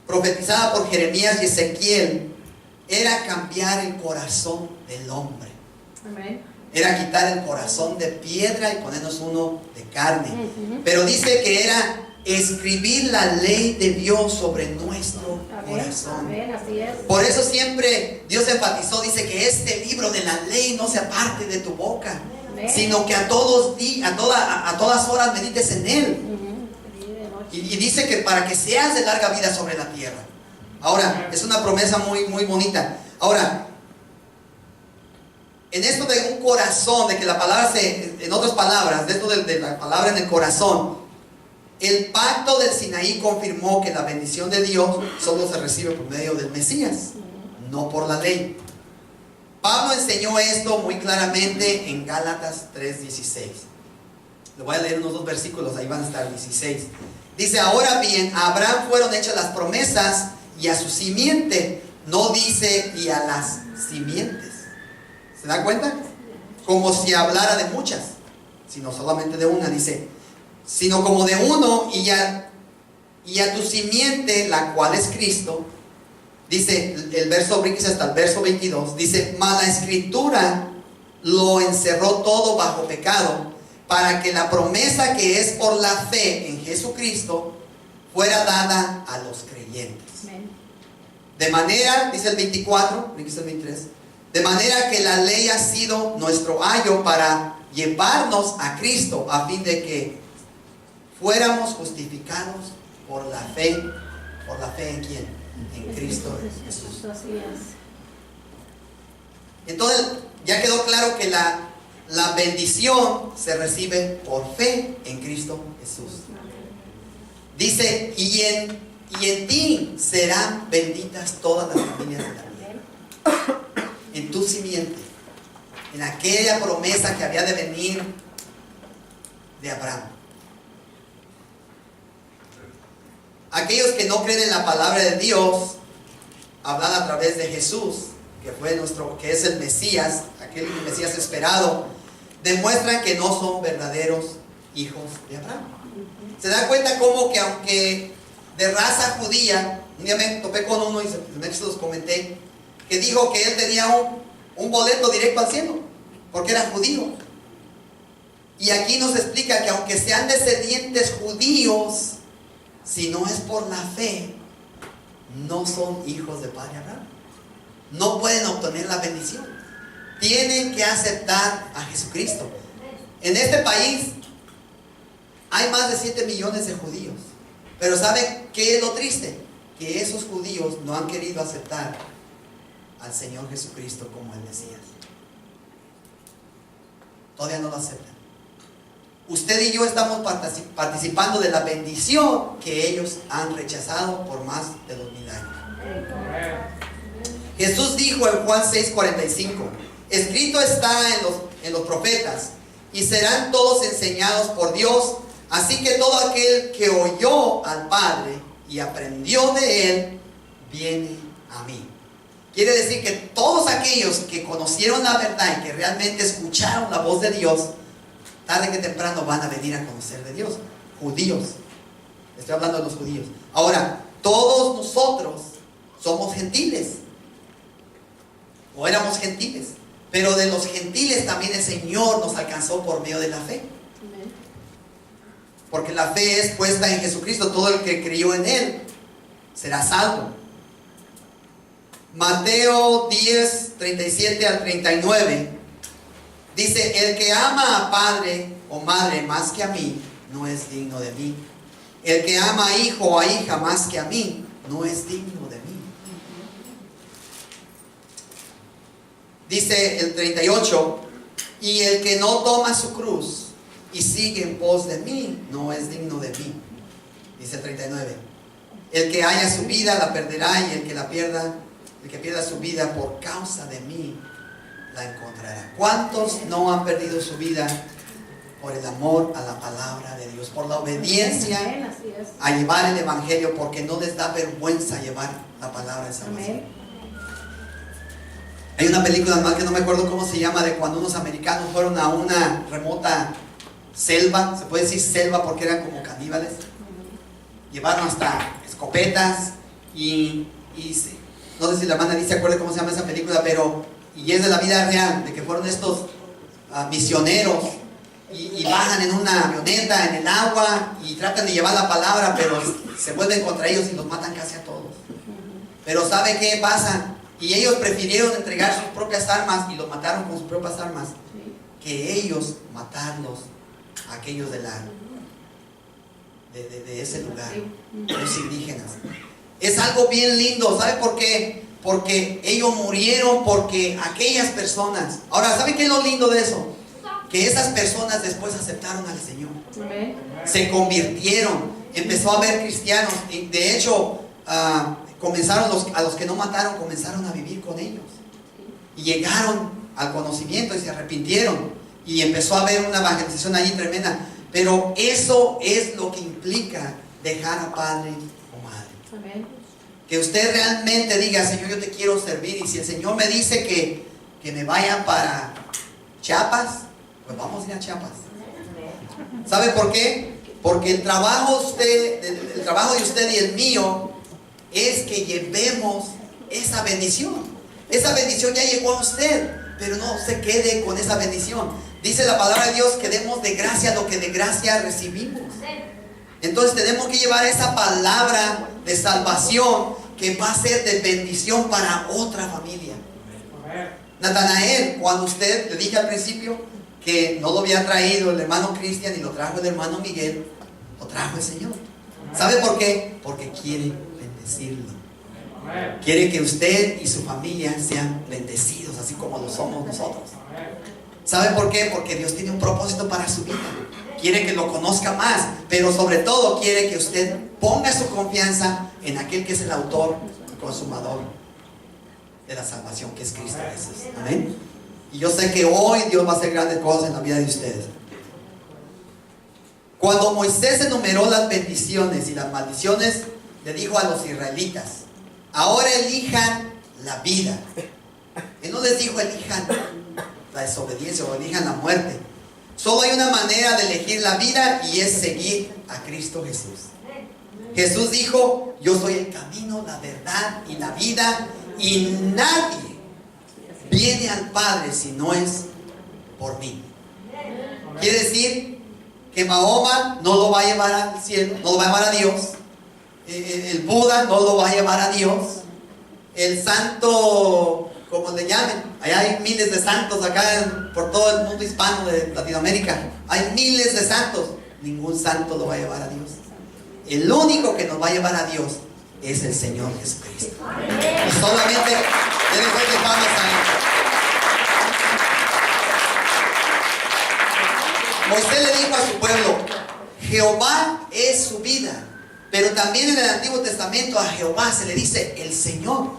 profetizada por Jeremías y Ezequiel, era cambiar el corazón del hombre. Amén. Era quitar el corazón de piedra y ponernos uno de carne. Pero dice que era escribir la ley de Dios sobre nuestro corazón. Amén, así es. Por eso siempre Dios enfatizó, dice que este libro de la ley no se aparte de tu boca, Amén. sino que a todas horas medites en él. Y dice que para que seas de larga vida sobre la tierra. Ahora, es una promesa muy, muy bonita. Ahora, en esto de un corazón, de que la palabra en otras palabras, de esto de la palabra en el corazón, el pacto del Sinaí confirmó que la bendición de Dios solo se recibe por medio del Mesías, no por la ley. Pablo enseñó esto muy claramente en Gálatas 3:16. Le voy a leer unos 2 versículos, ahí van a estar 16. Dice, ahora bien, a Abraham fueron hechas las promesas y a su simiente, no dice y a las simientes. ¿Se da cuenta? Como si hablara de muchas, sino solamente de una, dice, sino como de uno y a tu simiente, la cual es Cristo. Dice el verso, brinques hasta el verso 22, dice, mas la escritura lo encerró todo bajo pecado, para que la promesa que es por la fe en Jesucristo fuera dada a los creyentes. Amén. De manera, dice el 24, brinques el 23, de manera que la ley ha sido nuestro ayo para llevarnos a Cristo, a fin de que fuéramos justificados por la fe. ¿Por la fe en quién? En Cristo Jesús. Así es. Entonces, ya quedó claro que la bendición se recibe por fe en Cristo Jesús. Dice, y en y en ti serán benditas todas las familias de la tierra. En tu simiente, en aquella promesa que había de venir de Abraham. Aquellos que no creen en la palabra de Dios hablan a través de Jesús, que es el Mesías, aquel Mesías esperado, demuestran que no son verdaderos hijos de Abraham. Se da cuenta como que aunque de raza judía, un día me topé con uno y se los comenté, que dijo que él tenía un boleto directo al cielo, porque era judío. Y aquí nos explica que aunque sean descendientes judíos, si no es por la fe, no son hijos de Padre Abraham. No pueden obtener la bendición. Tienen que aceptar a Jesucristo. En este país hay más de 7 millones de judíos. Pero ¿saben qué es lo triste? Que esos judíos no han querido aceptar al Señor Jesucristo como el Mesías. Todavía no lo aceptan. Usted y yo estamos participando de la bendición que ellos han rechazado por más de 2000 años. Jesús dijo en Juan 6:45, escrito está en los profetas, y serán todos enseñados por Dios, así que todo aquel que oyó al Padre y aprendió de Él, viene a mí. Quiere decir que todos aquellos que conocieron la verdad y que realmente escucharon la voz de Dios, tarde que temprano van a venir a conocer de Dios. Judíos. Estoy hablando de los judíos. Ahora, todos nosotros somos gentiles. O éramos gentiles. Pero de los gentiles también el Señor nos alcanzó por medio de la fe. Porque la fe es puesta en Jesucristo. Todo el que creyó en Él será salvo. Mateo 10, 37 al 39. Dice, el que ama a padre o madre más que a mí, no es digno de mí. El que ama a hijo o a hija más que a mí, no es digno de mí. Dice el 38, y el que no toma su cruz y sigue en pos de mí, no es digno de mí. Dice el 39, el que haya su vida la perderá, y el que pierda su vida por causa de mí, la encontrará. ¿Cuántos no han perdido su vida por el amor a la palabra de Dios, por la obediencia a llevar el evangelio, porque no les da vergüenza llevar la palabra de salvación? Hay una película más que no me acuerdo cómo se llama, de cuando unos americanos fueron a una remota selva, se puede decir selva porque eran como caníbales, llevaron hasta escopetas y no sé si la hermana se acuerda cómo se llama esa película, pero y es de la vida real, de que fueron estos misioneros y bajan en una avioneta en el agua y tratan de llevar la palabra, pero se vuelven contra ellos y los matan casi a todos. Pero ¿sabe qué pasa? Y ellos prefirieron entregar sus propias armas y los mataron con sus propias armas, que ellos matarlos a aquellos de ese lugar, los indígenas. Es algo bien lindo. ¿Sabe por qué? Porque ellos murieron porque aquellas personas. Ahora, ¿sabe qué es lo lindo de eso? Que esas personas después aceptaron al Señor. Se convirtieron. Empezó a haber cristianos. Y de hecho, comenzaron a los que no mataron, comenzaron a vivir con ellos. Y llegaron al conocimiento y se arrepintieron. Y empezó a haber una evangelización allí tremenda. Pero eso es lo que implica dejar a padre o madre. Amén. Que usted realmente diga, Señor, yo te quiero servir. Y si el Señor me dice que me vaya para Chiapas, pues vamos a ir a Chiapas. ¿Sabe por qué? Porque el trabajo de usted y el mío es que llevemos esa bendición. Esa bendición ya llegó a usted, pero no se quede con esa bendición. Dice la palabra de Dios que demos de gracia lo que de gracia recibimos. Entonces tenemos que llevar esa palabra de salvación que va a ser de bendición para otra familia. Natanael, cuando usted, le dije al principio que no lo había traído el hermano Cristian y lo trajo el hermano Miguel, lo trajo el Señor. ¿Sabe por qué? Porque quiere bendecirlo. Quiere que usted y su familia sean bendecidos, así como lo somos nosotros. ¿Sabe por qué? Porque Dios tiene un propósito para su vida. Quiere que lo conozca más, pero sobre todo quiere que usted ponga su confianza en aquel que es el autor y consumador de la salvación, que es Cristo Jesús. Amén. Y yo sé que hoy Dios va a hacer grandes cosas en la vida de ustedes. Cuando Moisés enumeró las bendiciones y las maldiciones, le dijo a los israelitas: ahora elijan la vida. Él no les dijo elijan la desobediencia o elijan la muerte. Solo hay una manera de elegir la vida, y es seguir a Cristo Jesús. Jesús dijo: yo soy el camino, la verdad y la vida, y nadie viene al Padre si no es por mí. Quiere decir que Mahoma no lo va a llevar al cielo, no lo va a llevar a Dios. El Buda no lo va a llevar a Dios. El santo, como le llamen, allá hay miles de santos acá por todo el mundo hispano de Latinoamérica. Hay miles de santos. Ningún santo lo va a llevar a Dios. El único que nos va a llevar a Dios es el Señor Jesucristo. Y solamente debe ser que vamos a Él. Moisés le dijo a su pueblo: Jehová es su vida. Pero también en el Antiguo Testamento a Jehová se le dice el Señor.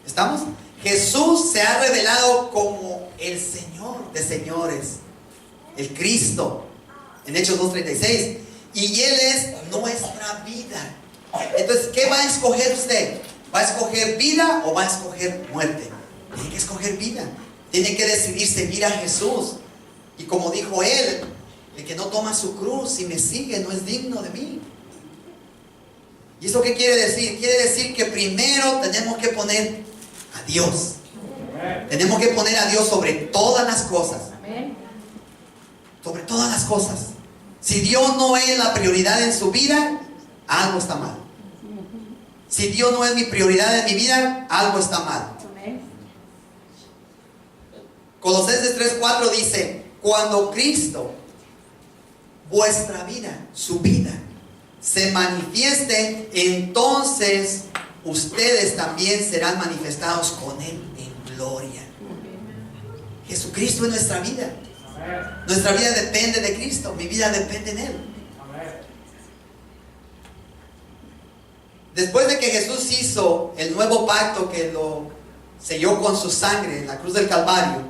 ¿Estamos? Jesús se ha revelado como el Señor de señores, el Cristo, en Hechos 2:36. Y Él es nuestra vida. Entonces, ¿qué va a escoger usted? ¿Va a escoger vida o va a escoger muerte? Tiene que escoger vida. Tiene que decidir seguir a Jesús. Y como dijo Él: el que no toma su cruz y me sigue no es digno de mí. ¿Y eso qué quiere decir? Quiere decir que primero tenemos que poner a Dios. Tenemos que poner a Dios sobre todas las cosas. Sobre todas las cosas. Si Dios no es la prioridad en su vida, algo está mal. Si Dios no es mi prioridad en mi vida, algo está mal. Colosenses 3:4 dice: cuando Cristo, vuestra vida, su vida, se manifieste, entonces ustedes también serán manifestados con Él en gloria. Jesucristo es nuestra vida. Nuestra vida depende de Cristo. Mi vida depende de Él. Después de que Jesús hizo el nuevo pacto, que lo selló con su sangre en la cruz del Calvario,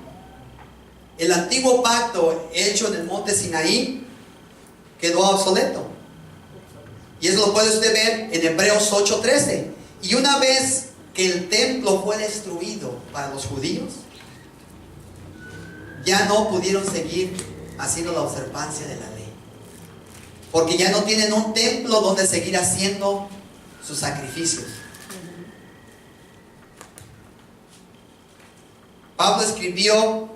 el antiguo pacto hecho en el monte Sinaí quedó obsoleto. Y eso lo puede usted ver en Hebreos 8:13. Y una vez que el templo fue destruido para los judíos, ya no pudieron seguir haciendo la observancia de la ley, porque ya no tienen un templo donde seguir haciendo sus sacrificios. Pablo escribió: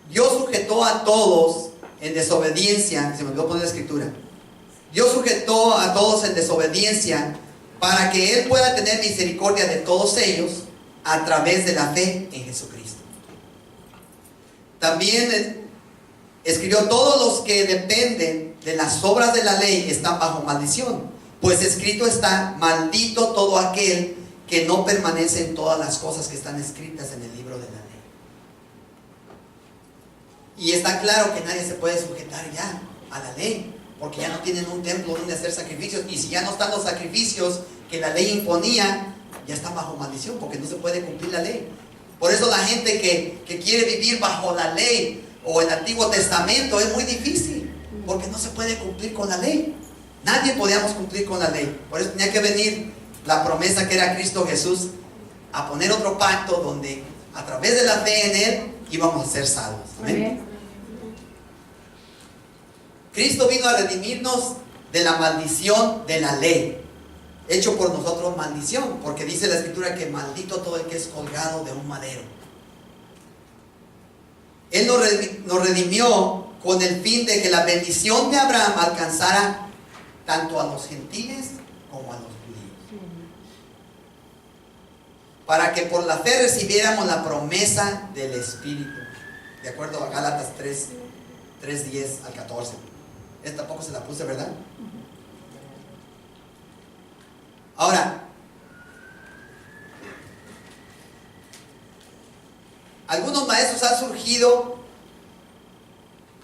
Dios sujetó a todos en desobediencia. Se me olvidó poner la escritura. Dios sujetó a todos en desobediencia para que Él pueda tener misericordia de todos ellos a través de la fe en Jesucristo. También escribió: todos los que dependen de las obras de la ley están bajo maldición, pues escrito está: maldito todo aquel que no permanece en todas las cosas que están escritas en el libro de la ley. Y está claro que nadie se puede sujetar ya a la ley, porque ya no tienen un templo donde hacer sacrificios. Y si ya no están los sacrificios que la ley imponía, ya están bajo maldición, porque no se puede cumplir la ley. Por eso la gente que quiere vivir bajo la ley o el Antiguo Testamento es muy difícil, porque no se puede cumplir con la ley. Nadie podíamos cumplir con la ley. Por eso tenía que venir la promesa, que era Cristo Jesús, a poner otro pacto donde a través de la fe en Él íbamos a ser salvos. ¿Amén? Cristo vino a redimirnos de la maldición de la ley, hecho por nosotros maldición, porque dice la Escritura que maldito todo el que es colgado de un madero. Él nos redimió con el fin de que la bendición de Abraham alcanzara tanto a los gentiles como a los judíos, para que por la fe recibiéramos la promesa del Espíritu, de acuerdo a Gálatas 3:10 al 14. Esta tampoco se la puse, ¿verdad? Ahora, algunos maestros han surgido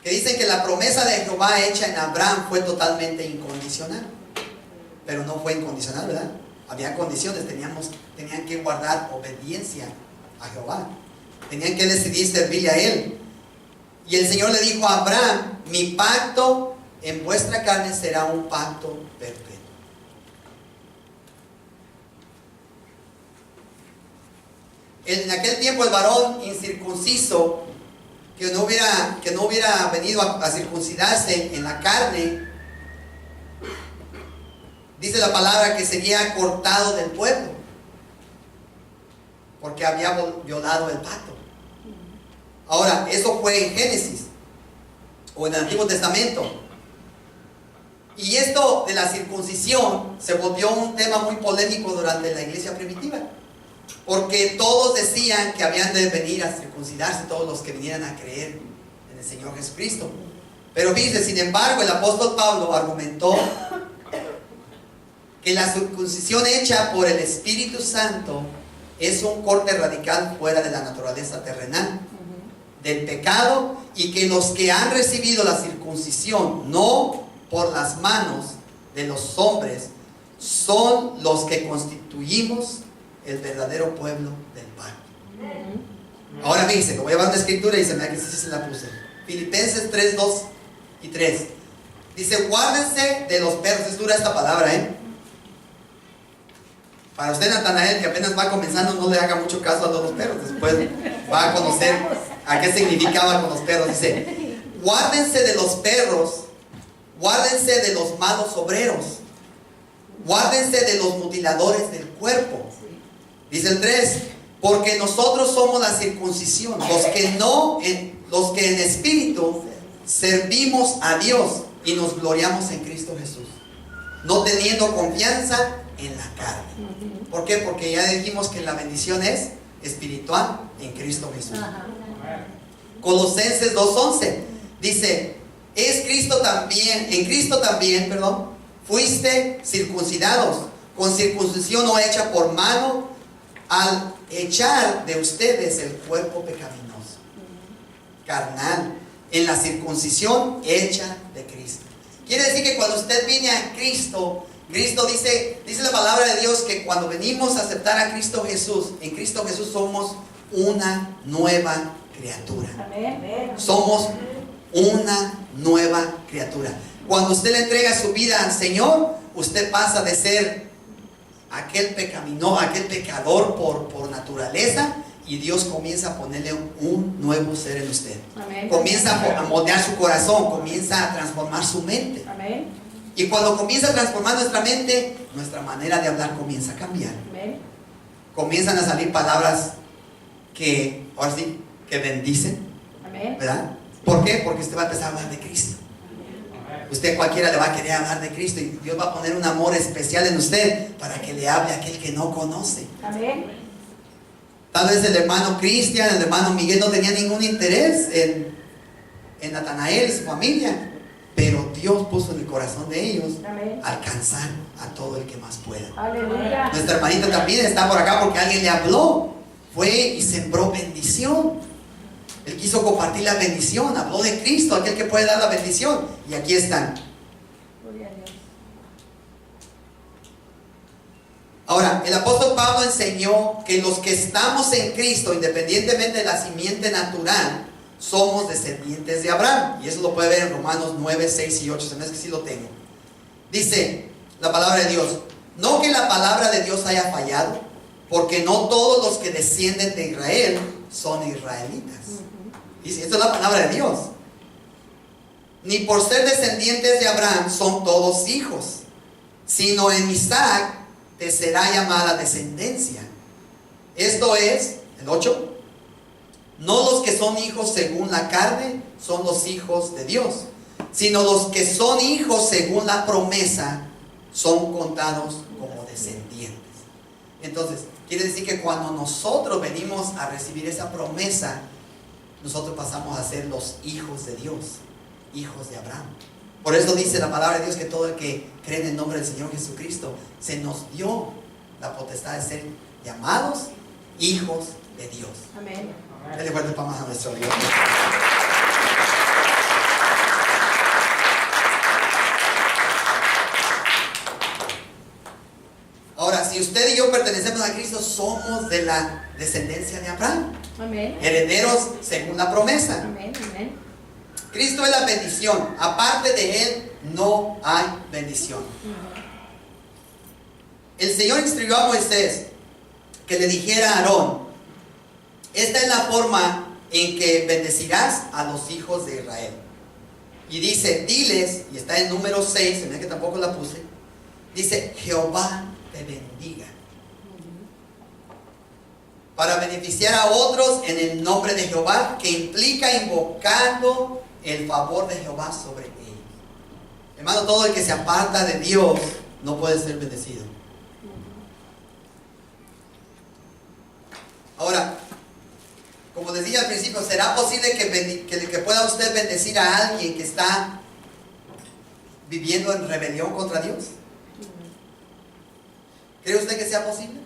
que dicen que la promesa de Jehová hecha en Abraham fue totalmente incondicional. pero no fue incondicional, ¿verdad? Había condiciones, tenían que guardar obediencia a Jehová. Tenían que decidir servirle a Él. Y el Señor le dijo a Abraham: mi pacto en vuestra carne será un pacto perpetuo. En aquel tiempo el varón incircunciso que no hubiera venido a circuncidarse en la carne, dice la palabra que sería cortado del pueblo, porque había violado el pacto. Ahora, eso fue en Génesis o en el Antiguo Testamento. Y esto de la circuncisión se volvió un tema muy polémico durante la iglesia primitiva, porque todos decían que habían de venir a circuncidarse, todos los que vinieran a creer en el Señor Jesucristo. Pero fíjense, sin embargo, el apóstol Pablo argumentó que la circuncisión hecha por el Espíritu Santo es un corte radical fuera de la naturaleza terrenal, del pecado, y que los que han recibido la circuncisión no por las manos de los hombres son los que constituimos el verdadero pueblo del pacto. Ahora fíjense, lo voy a llevar una escritura y se me da que sí se la puse. Filipenses 3, 2 y 3. Dice: guárdense de los perros. Es dura esta palabra, Para usted, Natanael, que apenas va comenzando, no le haga mucho caso a todos los perros. Después va a conocer a qué significaba con los perros. Dice: guárdense de los perros, guárdense de los malos obreros, guárdense de los mutiladores del cuerpo. Dice el 3: porque nosotros somos la circuncisión, los que en espíritu servimos a Dios y nos gloriamos en Cristo Jesús, no teniendo confianza en la carne. ¿Por qué? Porque ya dijimos que la bendición es espiritual en Cristo Jesús. Colosenses 2:11 dice: en Cristo también, fuiste circuncidados con circuncisión no hecha por mano, al echar de ustedes el cuerpo pecaminoso, carnal, en la circuncisión hecha de Cristo. Quiere decir que cuando usted viene a Cristo, dice la palabra de Dios que cuando venimos a aceptar a Cristo Jesús, en Cristo Jesús somos una nueva criatura. Somos una nueva criatura. Cuando usted le entrega su vida al Señor, usted pasa de ser aquel pecador por naturaleza, y Dios comienza a ponerle un nuevo ser en usted. Comienza a moldear su corazón, comienza a transformar su mente. Y cuando comienza a transformar nuestra mente, nuestra manera de hablar comienza a cambiar. Comienzan a salir palabras que, ahora sí, que bendicen, ¿verdad? ¿Por qué? Porque usted va a empezar a hablar de Cristo. Usted cualquiera le va a querer hablar de Cristo, y Dios va a poner un amor especial en usted para que le hable a aquel que no conoce. Tal vez el hermano Cristian, el hermano Miguel no tenía ningún interés en Natanael y su familia, pero Dios puso en el corazón de ellos alcanzar a todo el que más pueda. Aleluya. Nuestra hermanita también está por acá porque alguien le habló, fue y sembró bendición. Él quiso compartir la bendición, habló de Cristo, aquel que puede dar la bendición, y aquí están. Ahora, el apóstol Pablo enseñó que los que estamos en Cristo, independientemente de la simiente natural, somos descendientes de Abraham. Y eso lo puede ver en Romanos 9, 6 y 8. Se me hace que sí lo tengo. Dice la palabra de Dios: no que la palabra de Dios haya fallado, porque no todos los que descienden de Israel son israelitas. Dice, esto es la palabra de Dios. Ni por ser descendientes de Abraham son todos hijos, sino en Isaac te será llamada descendencia. Esto es, el 8, no los que son hijos según la carne son los hijos de Dios, sino los que son hijos según la promesa son contados como descendientes. Entonces, quiere decir que cuando nosotros venimos a recibir esa promesa, nosotros pasamos a ser los hijos de Dios, hijos de Abraham. Por eso dice la palabra de Dios que todo el que cree en el nombre del Señor Jesucristo, se nos dio la potestad de ser llamados hijos de Dios. Amén. Dele fuerte palmas a nuestro Dios. Ahora, si usted y yo pertenecemos a Cristo, somos de la descendencia de Abraham. Amén. Herederos según la promesa. Amén. Amén. Cristo es la bendición. Aparte de Él, no hay bendición. El Señor instruyó a Moisés que le dijera a Aarón: esta es la forma en que bendecirás a los hijos de Israel. Y dice, diles, y está en número 6, se me que tampoco la puse, dice, Jehová te bendiga. Para beneficiar a otros en el nombre de Jehová, que implica invocando el favor de Jehová sobre ellos. Hermano, todo el que se aparta de Dios no puede ser bendecido. Ahora, como decía al principio, ¿será posible que pueda usted bendecir a alguien que está viviendo en rebelión contra Dios? ¿Cree usted que sea posible?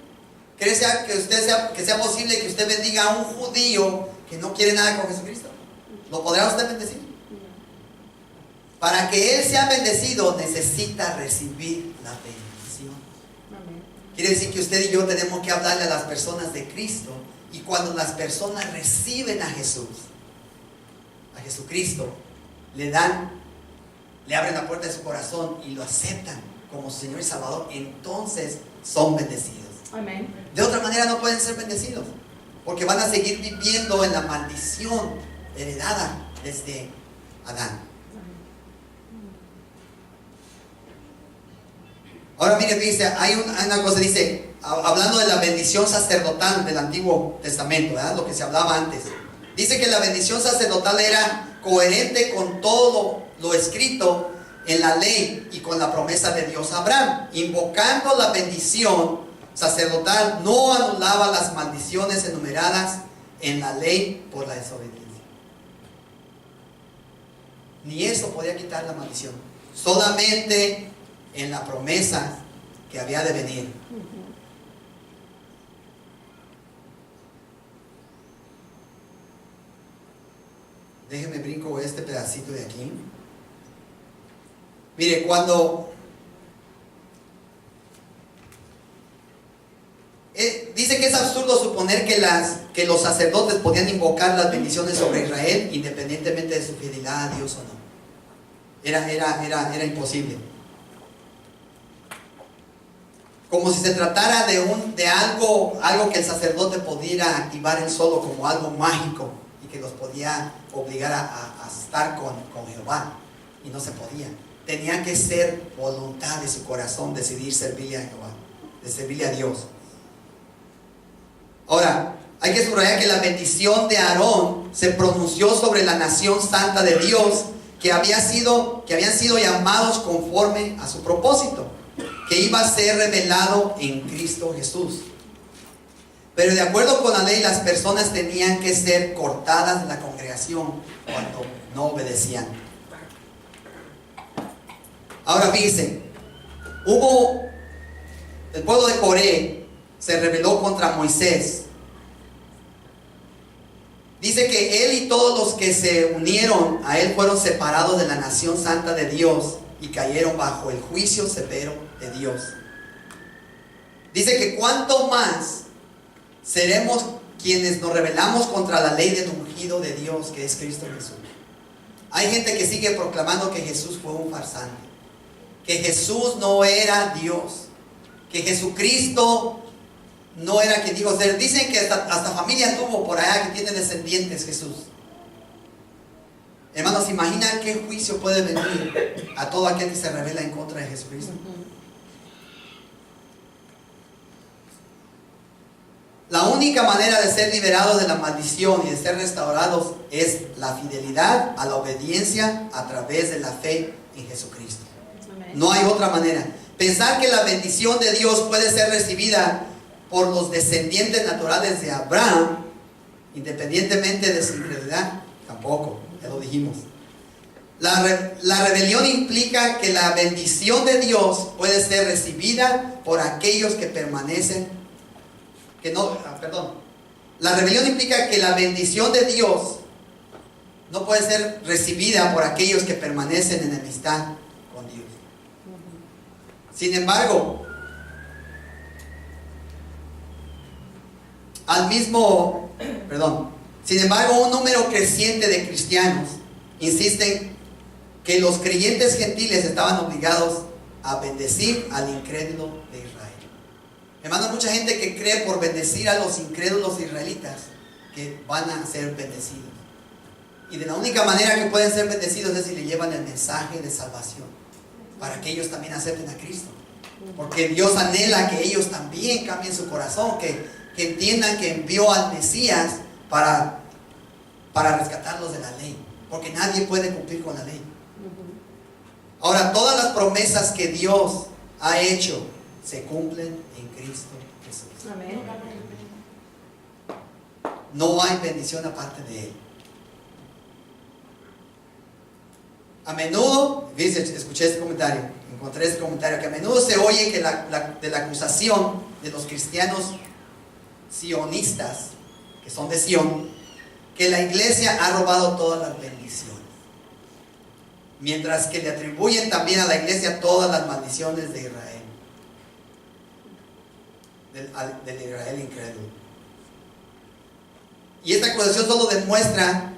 ¿Cree que sea posible que usted bendiga a un judío que no quiere nada con Jesucristo? ¿Lo podrá usted bendecir? Para que él sea bendecido, necesita recibir la bendición. Quiere decir que usted y yo tenemos que hablarle a las personas de Cristo. Y cuando las personas reciben a Jesús, a Jesucristo, le abren la puerta de su corazón y lo aceptan como su Señor y Salvador, entonces son bendecidos. Amén. De otra manera no pueden ser bendecidos, porque van a seguir viviendo en la maldición heredada desde Adán. Ahora mire, dice, hay una cosa, dice, hablando de la bendición sacerdotal del Antiguo Testamento, ¿verdad? Lo que se hablaba antes. Dice que la bendición sacerdotal era coherente con todo lo escrito en la ley y con la promesa de Dios a Abraham. Invocando la bendición sacerdotal no anulaba las maldiciones enumeradas en la ley por la desobediencia. Ni eso podía quitar la maldición. Solamente en la promesa que había de venir. Déjeme brinco este pedacito de aquí. Mire, cuando dice que es absurdo suponer que los sacerdotes podían invocar las bendiciones sobre Israel independientemente de su fidelidad a Dios o no. Era imposible. Como si se tratara de algo que el sacerdote pudiera activar él solo como algo mágico y que los podía obligar a estar con Jehová, y no se podía. Tenía que ser voluntad de su corazón decidir servirle a Jehová, de servirle a Dios. Ahora, hay que subrayar que la bendición de Aarón se pronunció sobre la nación santa de Dios, que habían sido llamados conforme a su propósito, que iba a ser revelado en Cristo Jesús. Pero de acuerdo con la ley, las personas tenían que ser cortadas de la congregación cuando no obedecían. Ahora fíjense, el pueblo de Coré se rebeló contra Moisés. Dice que él y todos los que se unieron a él fueron separados de la nación santa de Dios y cayeron bajo el juicio severo de Dios. Dice que cuánto más seremos quienes nos rebelamos contra la ley del ungido de Dios, que es Cristo Jesús. Hay gente que sigue proclamando que Jesús fue un farsante, que Jesús no era Dios, que Jesucristo no era quien dijo ser. Dicen que hasta familia tuvo por allá que tiene descendientes Jesús. Hermanos, ¿imaginan qué juicio puede venir a todo aquel que se rebela en contra de Jesucristo? La única manera de ser liberados de la maldición y de ser restaurados es la fidelidad a la obediencia a través de la fe en Jesucristo. No hay otra manera. Pensar que la bendición de Dios puede ser recibida por los descendientes naturales de Abraham, independientemente de su incredulidad, tampoco, ya lo dijimos. La rebelión implica que la bendición de Dios puede ser recibida por aquellos que permanecen. La rebelión implica que la bendición de Dios no puede ser recibida por aquellos que permanecen en enemistad con Dios. Sin embargo, Sin embargo, un número creciente de cristianos insisten que los creyentes gentiles estaban obligados a bendecir al incrédulo de Israel. Hermano, mucha gente que cree por bendecir a los incrédulos israelitas que van a ser bendecidos. Y de la única manera que pueden ser bendecidos es si le llevan el mensaje de salvación, para que ellos también acepten a Cristo. Porque Dios anhela que ellos también cambien su corazón, que entiendan que envió al Mesías para rescatarlos de la ley. Porque nadie puede cumplir con la ley. Ahora, todas las promesas que Dios ha hecho se cumplen en Cristo Jesús. Amén. No hay bendición aparte de Él. A menudo, escuché este comentario, encontré este comentario, que a menudo se oye que de la acusación de los cristianos sionistas, que son de Sion, que la iglesia ha robado todas las bendiciones, mientras que le atribuyen también a la iglesia todas las maldiciones de Israel, del Israel incrédulo. Y esta acusación solo demuestra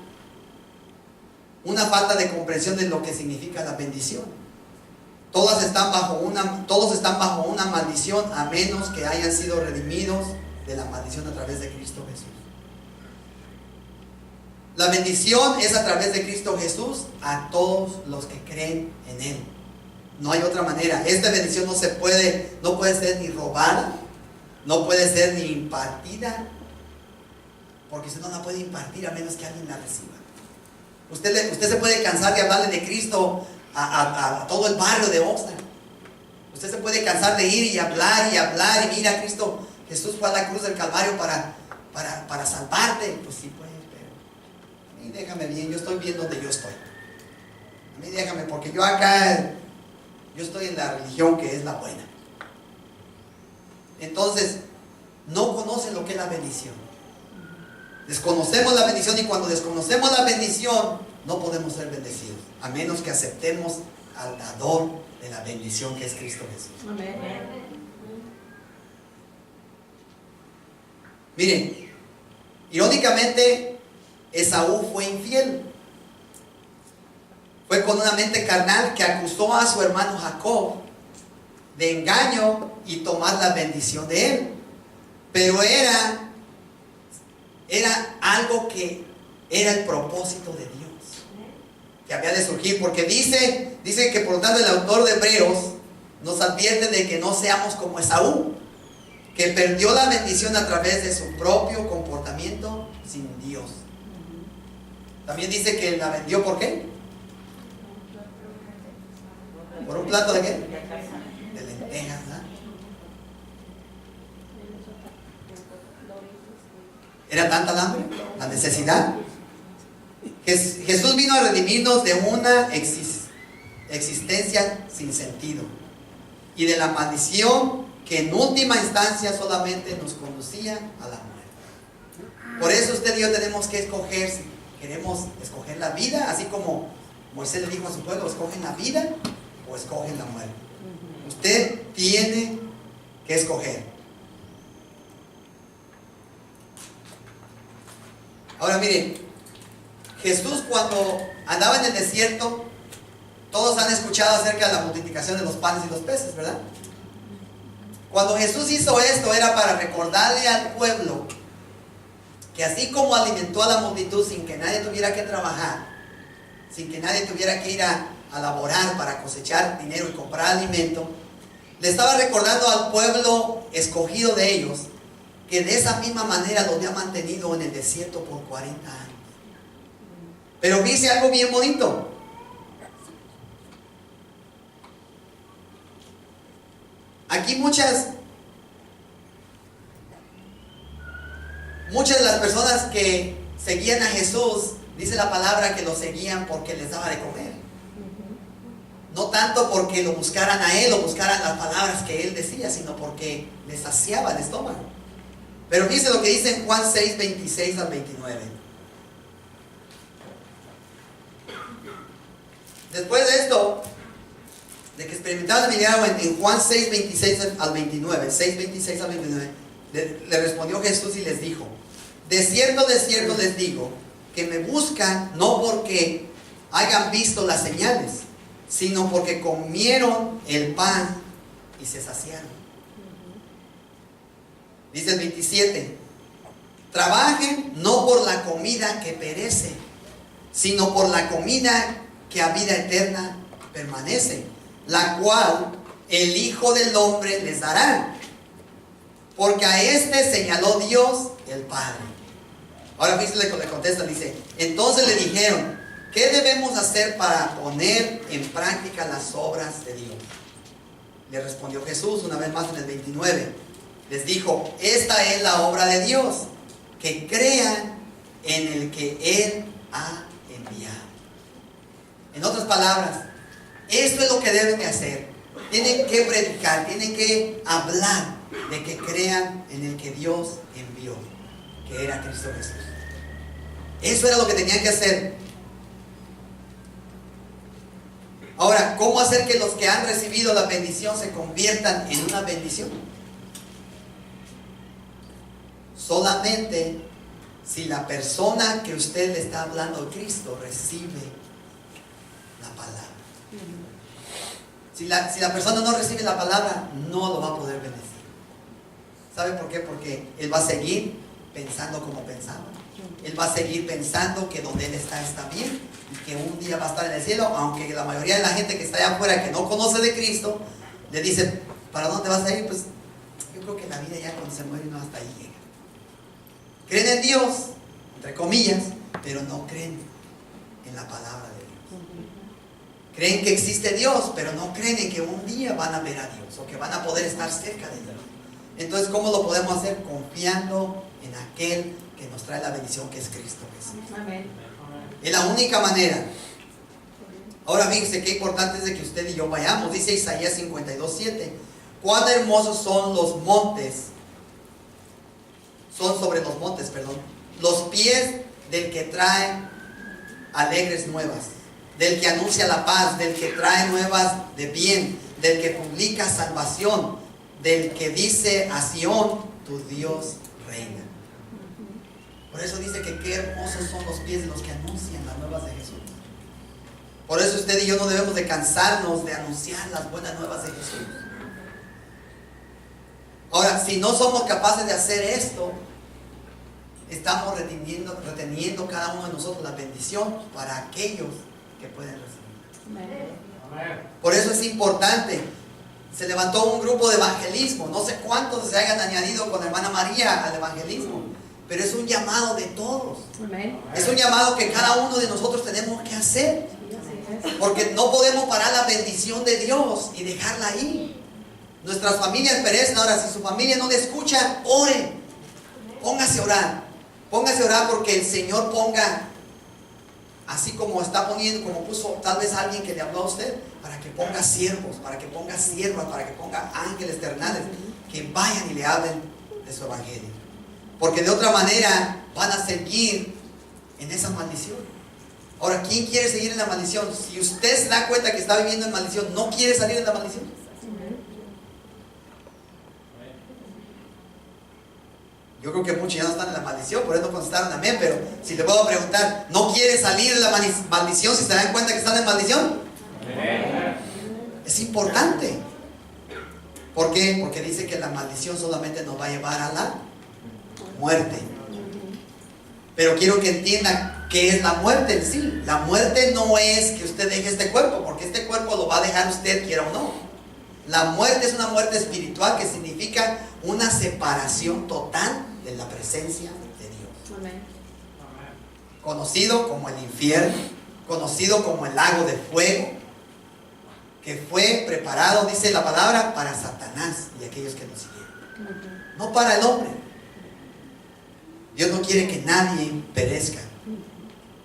una falta de comprensión de lo que significa la bendición. Todos están bajo una maldición, a menos que hayan sido redimidos de la maldición a través de Cristo Jesús. La bendición es a través de Cristo Jesús a todos los que creen en Él. No hay otra manera. Esta bendición no puede ser ni robada, no puede ser ni impartida, porque usted no la puede impartir a menos que alguien la reciba. Usted se puede cansar de hablarle de Cristo a todo el barrio de Oxnard. Usted se puede cansar de ir y hablar y mira, Cristo Jesús fue a la cruz del Calvario para salvarte. Pues sí, pues, pero a mí déjame bien, yo estoy bien donde yo estoy. A mí déjame, porque yo estoy en la religión que es la buena. Entonces, no conocen lo que es la bendición. Desconocemos la bendición, y cuando desconocemos la bendición no podemos ser bendecidos, a menos que aceptemos al dador de la bendición, que es Cristo Jesús. Amén. Miren, irónicamente, Esaú fue infiel. Fue con una mente carnal que acusó a su hermano Jacob de engaño y tomar la bendición de él. Pero era algo que era el propósito de Dios, que había de surgir, porque dice que por lo tanto el autor de Hebreos nos advierte de que no seamos como Esaú, que perdió la bendición a través de su propio comportamiento sin Dios. También dice que la vendió, ¿por qué? ¿Por un plato de qué? De lentejas, ¿no? ¿Era tanta el hambre? ¿La necesidad? Jesús vino a redimirnos de una existencia sin sentido y de la maldición que en última instancia solamente nos conducía a la muerte. Por eso usted y yo tenemos que escoger si queremos escoger la vida, así como Moisés le dijo a su pueblo: escogen la vida o escogen la muerte. Usted tiene que escoger. Ahora miren, Jesús cuando andaba en el desierto, todos han escuchado acerca de la multiplicación de los panes y los peces, ¿verdad? Cuando Jesús hizo esto era para recordarle al pueblo que así como alimentó a la multitud sin que nadie tuviera que trabajar, sin que nadie tuviera que ir a laborar para cosechar dinero y comprar alimento, le estaba recordando al pueblo escogido de ellos que de esa misma manera lo había mantenido en el desierto por 40 años. Pero dice algo bien bonito. Aquí muchas de las personas que seguían a Jesús, dice la palabra que lo seguían porque les daba de comer. No tanto porque lo buscaran a Él o buscaran las palabras que Él decía, sino porque les saciaba el estómago. Pero fíjense lo que dice en Juan 6, 26 al 29. Después de esto, de que experimentaron el milagro en Juan 6, 26 al 29, 6, 26 al 29, Le respondió Jesús y les dijo: de cierto les digo, que me buscan no porque hayan visto las señales, sino porque comieron el pan y se saciaron. Dice el 27: trabajen no por la comida que perece, sino por la comida que a vida eterna permanece, la cual el Hijo del Hombre les dará, porque a este señaló Dios el Padre. Ahora fíjense, le contesta, dice: entonces le dijeron: ¿qué debemos hacer para poner en práctica las obras de Dios? Le respondió Jesús una vez más en el 29. Les dijo: esta es la obra de Dios, que crean en el que Él ha enviado. En otras palabras, esto es lo que deben de hacer. Tienen que predicar, tienen que hablar de que crean en el que Dios envió, que era Cristo Jesús. Eso era lo que tenían que hacer. Ahora, ¿cómo hacer que los que han recibido la bendición se conviertan en una bendición? Solamente si la persona que usted le está hablando de Cristo recibe la palabra. Si la persona no recibe la palabra, no lo va a poder bendecir. ¿Sabe por qué? Porque él va a seguir pensando como pensaba. Él va a seguir pensando que donde él está bien, y que un día va a estar en el cielo, aunque la mayoría de la gente que está allá afuera, que no conoce de Cristo, le dice: ¿para dónde vas a ir? Pues yo creo que la vida ya cuando se muere no hasta ahí llega. Creen en Dios, entre comillas, pero no creen en la palabra de Dios. Creen que existe Dios, pero no creen en que un día van a ver a Dios, o que van a poder estar cerca de Dios. Entonces, ¿cómo lo podemos hacer? Confiando en aquel que nos trae la bendición, que es Cristo Jesús. Amén. Es la única manera. Ahora fíjense qué importante es de que usted y yo vayamos. Dice Isaías 52:7: cuán hermosos son los montes, son sobre los montes, perdón, los pies del que trae alegres nuevas, del que anuncia la paz, del que trae nuevas de bien, del que publica salvación, del que dice a Sión: tu Dios reina. Por eso dice que qué hermosos son los pies de los que anuncian las nuevas de Jesús. Por eso usted y yo no debemos de cansarnos de anunciar las buenas nuevas de Jesús. Ahora, si no somos capaces de hacer esto, estamos reteniendo cada uno de nosotros la bendición para aquellos que pueden recibir. Por eso es importante. Se levantó un grupo de evangelismo. No sé cuántos se hayan añadido con la hermana María al evangelismo, pero es un llamado de todos. Es un llamado que cada uno de nosotros tenemos que hacer, porque no podemos parar la bendición de Dios y dejarla ahí. Nuestras familias perecen. Ahora, si su familia no le escucha, ore. Póngase a orar. Póngase a orar porque el Señor ponga, así como está poniendo, como puso tal vez alguien que le habló a usted, para que ponga siervos, para que ponga siervas, para que ponga ángeles terrenales que vayan y le hablen de su evangelio. Porque de otra manera van a seguir en esa maldición. Ahora, ¿quién quiere seguir en la maldición? Si usted se da cuenta que está viviendo en maldición, ¿no quiere salir de la maldición? Yo creo que muchos ya no están en la maldición, por eso no contestaron amén. Pero si le puedo preguntar, ¿no quiere salir de la maldición si se dan cuenta que están en maldición? Es importante. ¿Por qué? Porque dice que la maldición solamente nos va a llevar a la muerte. Pero quiero que entiendan qué es la muerte en sí. La muerte no es que usted deje este cuerpo, porque este cuerpo lo va a dejar usted, quiera o no. La muerte es una muerte espiritual, que significa una separación total de la presencia de Dios. Amén. Conocido como el infierno, conocido como el lago de fuego, que fue preparado, dice la palabra, para Satanás y aquellos que lo siguieron. No para el hombre. Dios no quiere que nadie perezca.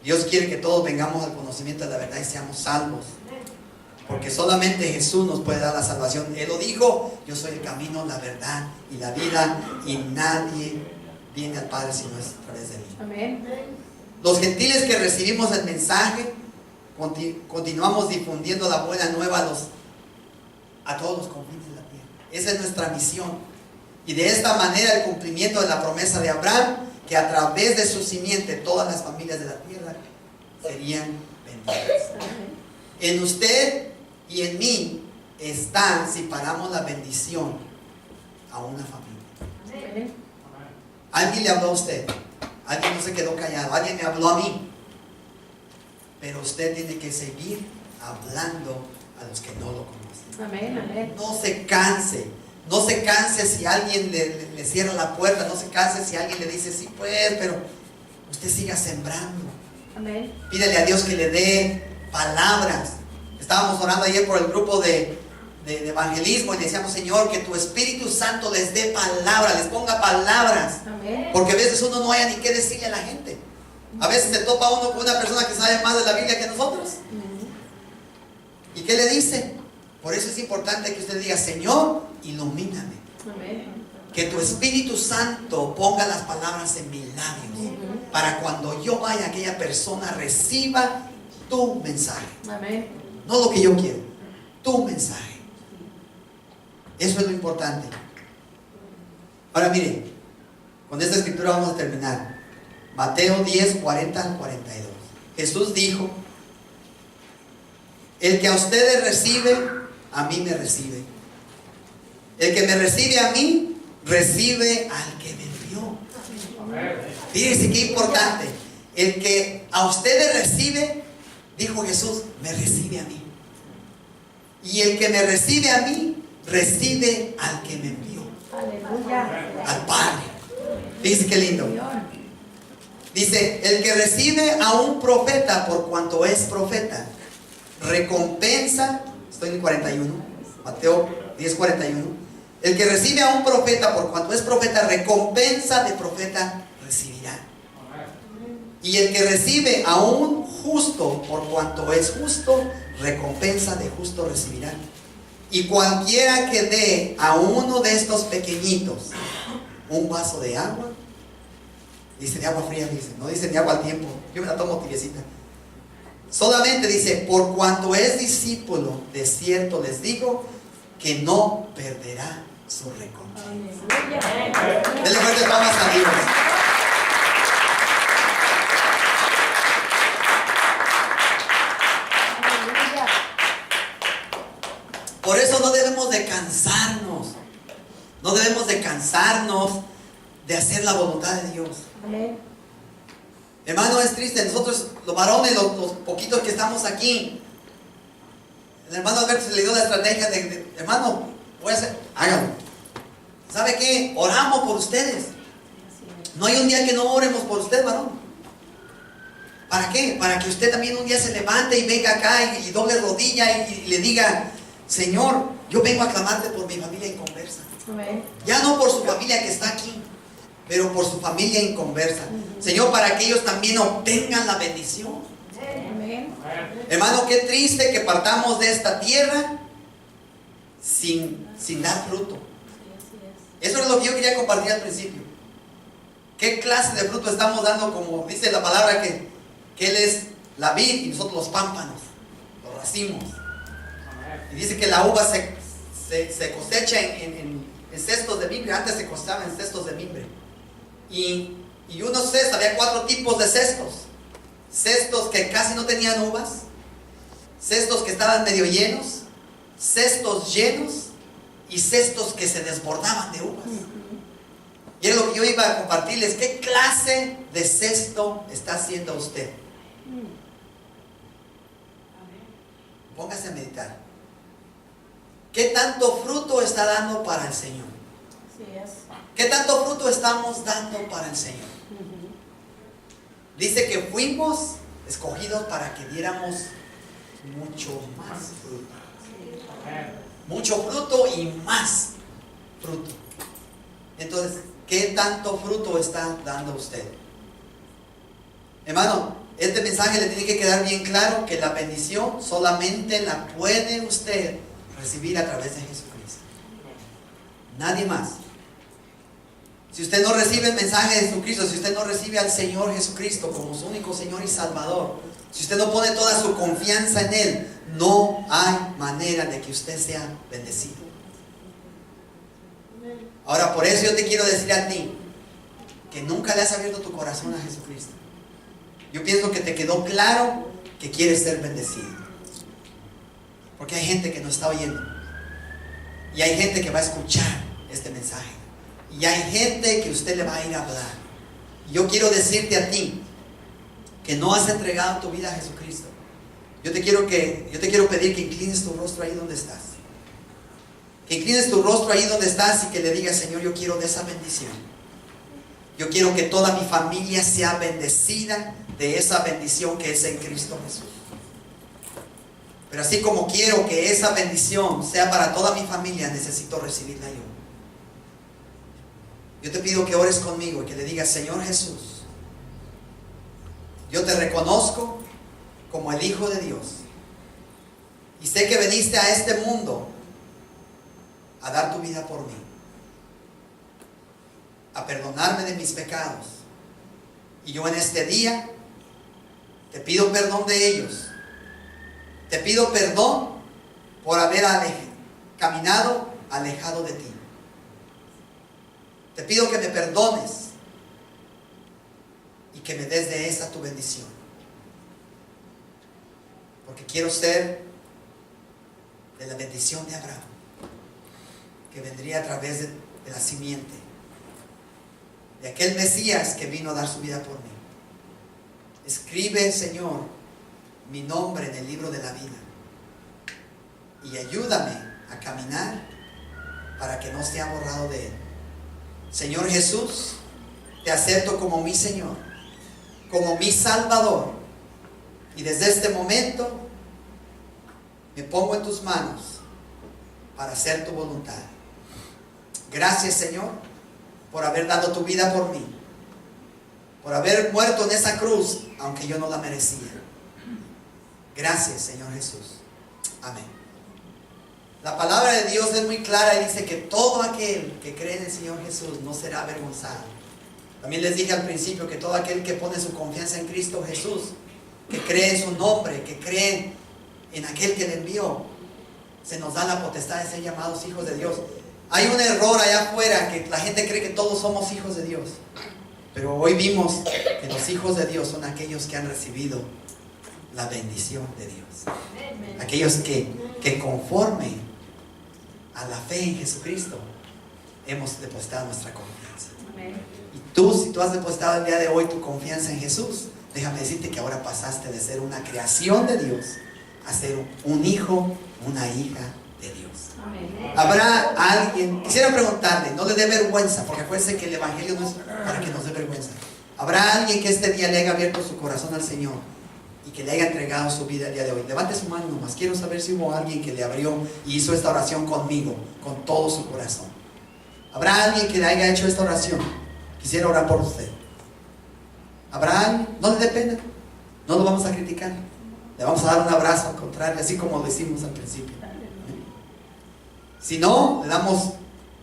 Dios quiere que todos vengamos al conocimiento de la verdad y seamos salvos. Porque solamente Jesús nos puede dar la salvación. Él lo dijo: yo soy el camino, la verdad y la vida, y nadie viene al Padre si no es a través de mí. Amén. Los gentiles que recibimos el mensaje, continuamos difundiendo la buena nueva a todos los confines de la tierra. Esa es nuestra misión. Y de esta manera el cumplimiento de la promesa de Abraham, que a través de su simiente todas las familias de la tierra serían benditas. En usted y en mí está, si paramos la bendición a una familia. Alguien le habló a usted, alguien no se quedó callado, alguien me habló a mí, pero usted tiene que seguir hablando a los que no lo conocen. Amén, amén. No se canse, no se canse si alguien le cierra la puerta, no se canse si alguien le dice sí pues, pero usted siga sembrando. Amén. Pídele a Dios que le dé palabras. Estábamos orando ayer por el grupo de evangelismo y decíamos, Señor, que tu Espíritu Santo les dé palabras, les ponga palabras. Amén. Porque a veces uno no haya ni qué decirle a la gente. A veces se topa uno con una persona que sabe más de la Biblia que nosotros. ¿Y qué le dice? Por eso es importante que usted diga, Señor, ilumíname. Amén. Que tu Espíritu Santo ponga las palabras en mis labios. Para cuando yo vaya, aquella persona reciba tu mensaje. Amén. No lo que yo quiero, tu mensaje. Eso es lo importante. Ahora mire, con esta escritura vamos a terminar. Mateo 10, 40 al 42. Jesús dijo, el que a ustedes recibe, a mí me recibe. El que me recibe a mí, recibe al que me envió. Fíjense qué importante. El que a ustedes recibe, dijo Jesús, me recibe a mí. Y el que me recibe a mí, recibe al que me envió. Aleluya. Al Padre. Dice qué lindo. Dice, el que recibe a un profeta por cuanto es profeta, recompensa, estoy en el 41, Mateo 10, 41. El que recibe a un profeta por cuanto es profeta, recompensa de profeta recibirá. Y el que recibe a un justo por cuanto es justo, recompensa de justo recibirá. Y cualquiera que dé a uno de estos pequeñitos un vaso de agua, dice de agua fría, dice, no dice ni agua al tiempo, yo me la tomo tibiecita. Solamente dice, por cuanto es discípulo, de cierto les digo, que no perderá su recompensa. Denle fuerte palmas a Dios. Por eso no debemos de cansarnos. No debemos de cansarnos de hacer la voluntad de Dios. Amén. Hermano, es triste. Nosotros, los varones, los poquitos que estamos aquí, el hermano Alberto se le dio la estrategia de hermano, voy a hacer, hágalo. ¿Sabe qué? Oramos por ustedes. No hay un día que no oremos por usted, varón. ¿Para qué? Para que usted también un día se levante y venga acá y doble rodilla y le diga, Señor, yo vengo a clamarte por mi familia inconversa. Amén. Ya no por su familia que está aquí, pero por su familia inconversa. Señor, para que ellos también obtengan la bendición. Amén. Hermano, qué triste que partamos de esta tierra sin dar fruto. Eso es lo que yo quería compartir al principio. ¿Qué clase de fruto estamos dando? Como dice la palabra que Él es la vid y nosotros los pámpanos, los racimos. Y dice que la uva se cosecha en cestos de mimbre. Antes se cosechaba en cestos de mimbre. Y unos cestos, había 4 tipos de cestos. Cestos que casi no tenían uvas, cestos que estaban medio llenos, cestos llenos y cestos que se desbordaban de uvas. Y es lo que yo iba a compartirles. ¿Qué clase de cesto está haciendo usted? Póngase a meditar. ¿Qué tanto fruto está dando para el Señor? Así es. ¿Qué tanto fruto estamos dando para el Señor? Dice que fuimos escogidos para que diéramos mucho más fruto. Mucho fruto y más fruto. Entonces, ¿qué tanto fruto está dando usted? Hermano, este mensaje le tiene que quedar bien claro que la bendición solamente la puede usted recibir a través de Jesucristo. Nadie más. Si usted no recibe el mensaje de Jesucristo, si usted no recibe al Señor Jesucristo como su único Señor y Salvador, si usted no pone toda su confianza en Él, no hay manera de que usted sea bendecido. Ahora, por eso yo te quiero decir a ti que nunca le has abierto tu corazón a Jesucristo. Yo pienso que te quedó claro que quieres ser bendecido. Porque hay gente que nos está oyendo. Y hay gente que va a escuchar este mensaje. Y hay gente que usted le va a ir a hablar. Y yo quiero decirte a ti que no has entregado tu vida a Jesucristo. Yo te quiero pedir que inclines tu rostro ahí donde estás. Que inclines tu rostro ahí donde estás y que le digas: Señor, yo quiero de esa bendición. Yo quiero que toda mi familia sea bendecida de esa bendición que es en Cristo Jesús. Pero así como quiero que esa bendición sea para toda mi familia, necesito recibirla yo. Yo te pido que ores conmigo y que le digas: Señor Jesús, yo te reconozco como el Hijo de Dios. Y sé que viniste a este mundo a dar tu vida por mí, a perdonarme de mis pecados. Y yo en este día te pido perdón de ellos. Te pido perdón por haber caminado alejado de ti. Te pido que me perdones y que me des de esa tu bendición. Porque quiero ser de la bendición de Abraham, que vendría a través de la simiente, de aquel Mesías que vino a dar su vida por mí. Escribe, Señor, mi nombre en el libro de la vida y ayúdame a caminar para que no sea borrado de él. Señor Jesús, te acepto como mi Señor, como mi Salvador, y desde este momento me pongo en tus manos para hacer tu voluntad. Gracias, Señor, por haber dado tu vida por mí, por haber muerto en esa cruz aunque yo no la merecía. Gracias, Señor Jesús. Amén. La palabra de Dios es muy clara y dice que todo aquel que cree en el Señor Jesús no será avergonzado. También les dije al principio que todo aquel que pone su confianza en Cristo Jesús, que cree en su nombre, que cree en aquel que le envió, se nos da la potestad de ser llamados hijos de Dios. Hay un error allá afuera, que la gente cree que todos somos hijos de Dios. Pero hoy vimos que los hijos de Dios son aquellos que han recibido la bendición de Dios. Aquellos que conforme a la fe en Jesucristo hemos depositado nuestra confianza. Y tú, si tú has depositado el día de hoy tu confianza en Jesús, déjame decirte que ahora pasaste de ser una creación de Dios a ser un hijo, una hija de Dios. Habrá alguien, quisiera preguntarle, no le dé vergüenza, porque acuérdense que el evangelio no es para que nos dé vergüenza. Habrá alguien que este día le haya abierto su corazón al Señor y que le haya entregado su vida el día de hoy. Levante su mano nomás. Quiero saber si hubo alguien que le abrió y hizo esta oración conmigo, con todo su corazón. Habrá alguien que le haya hecho esta oración. Quisiera orar por usted. Habrá alguien, no le dé pena, no lo vamos a criticar, le vamos a dar un abrazo, al contrario, así como lo hicimos al principio. Si no, le damos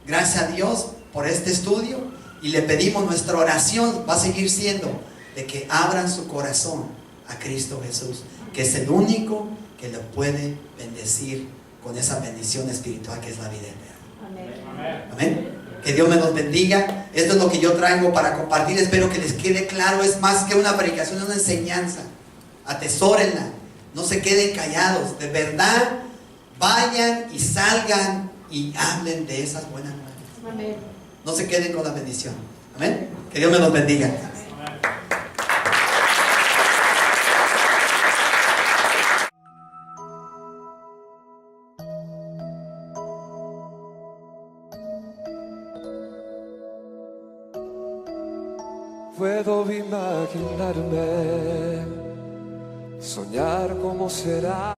gracias a Dios por este estudio y le pedimos, nuestra oración va a seguir siendo de que abran su corazón a Cristo Jesús, que es el único que le puede bendecir con esa bendición espiritual que es la vida eterna. Amén. Que Dios me los bendiga. Esto es lo que yo traigo para compartir. Espero que les quede claro. Es más que una predicación, es una enseñanza. Atesórenla. No se queden callados. De verdad, vayan y salgan y hablen de esas buenas nuevas. Amén. No se queden con la bendición. Amén. Que Dios me los bendiga. Puedo imaginarme, soñar cómo será.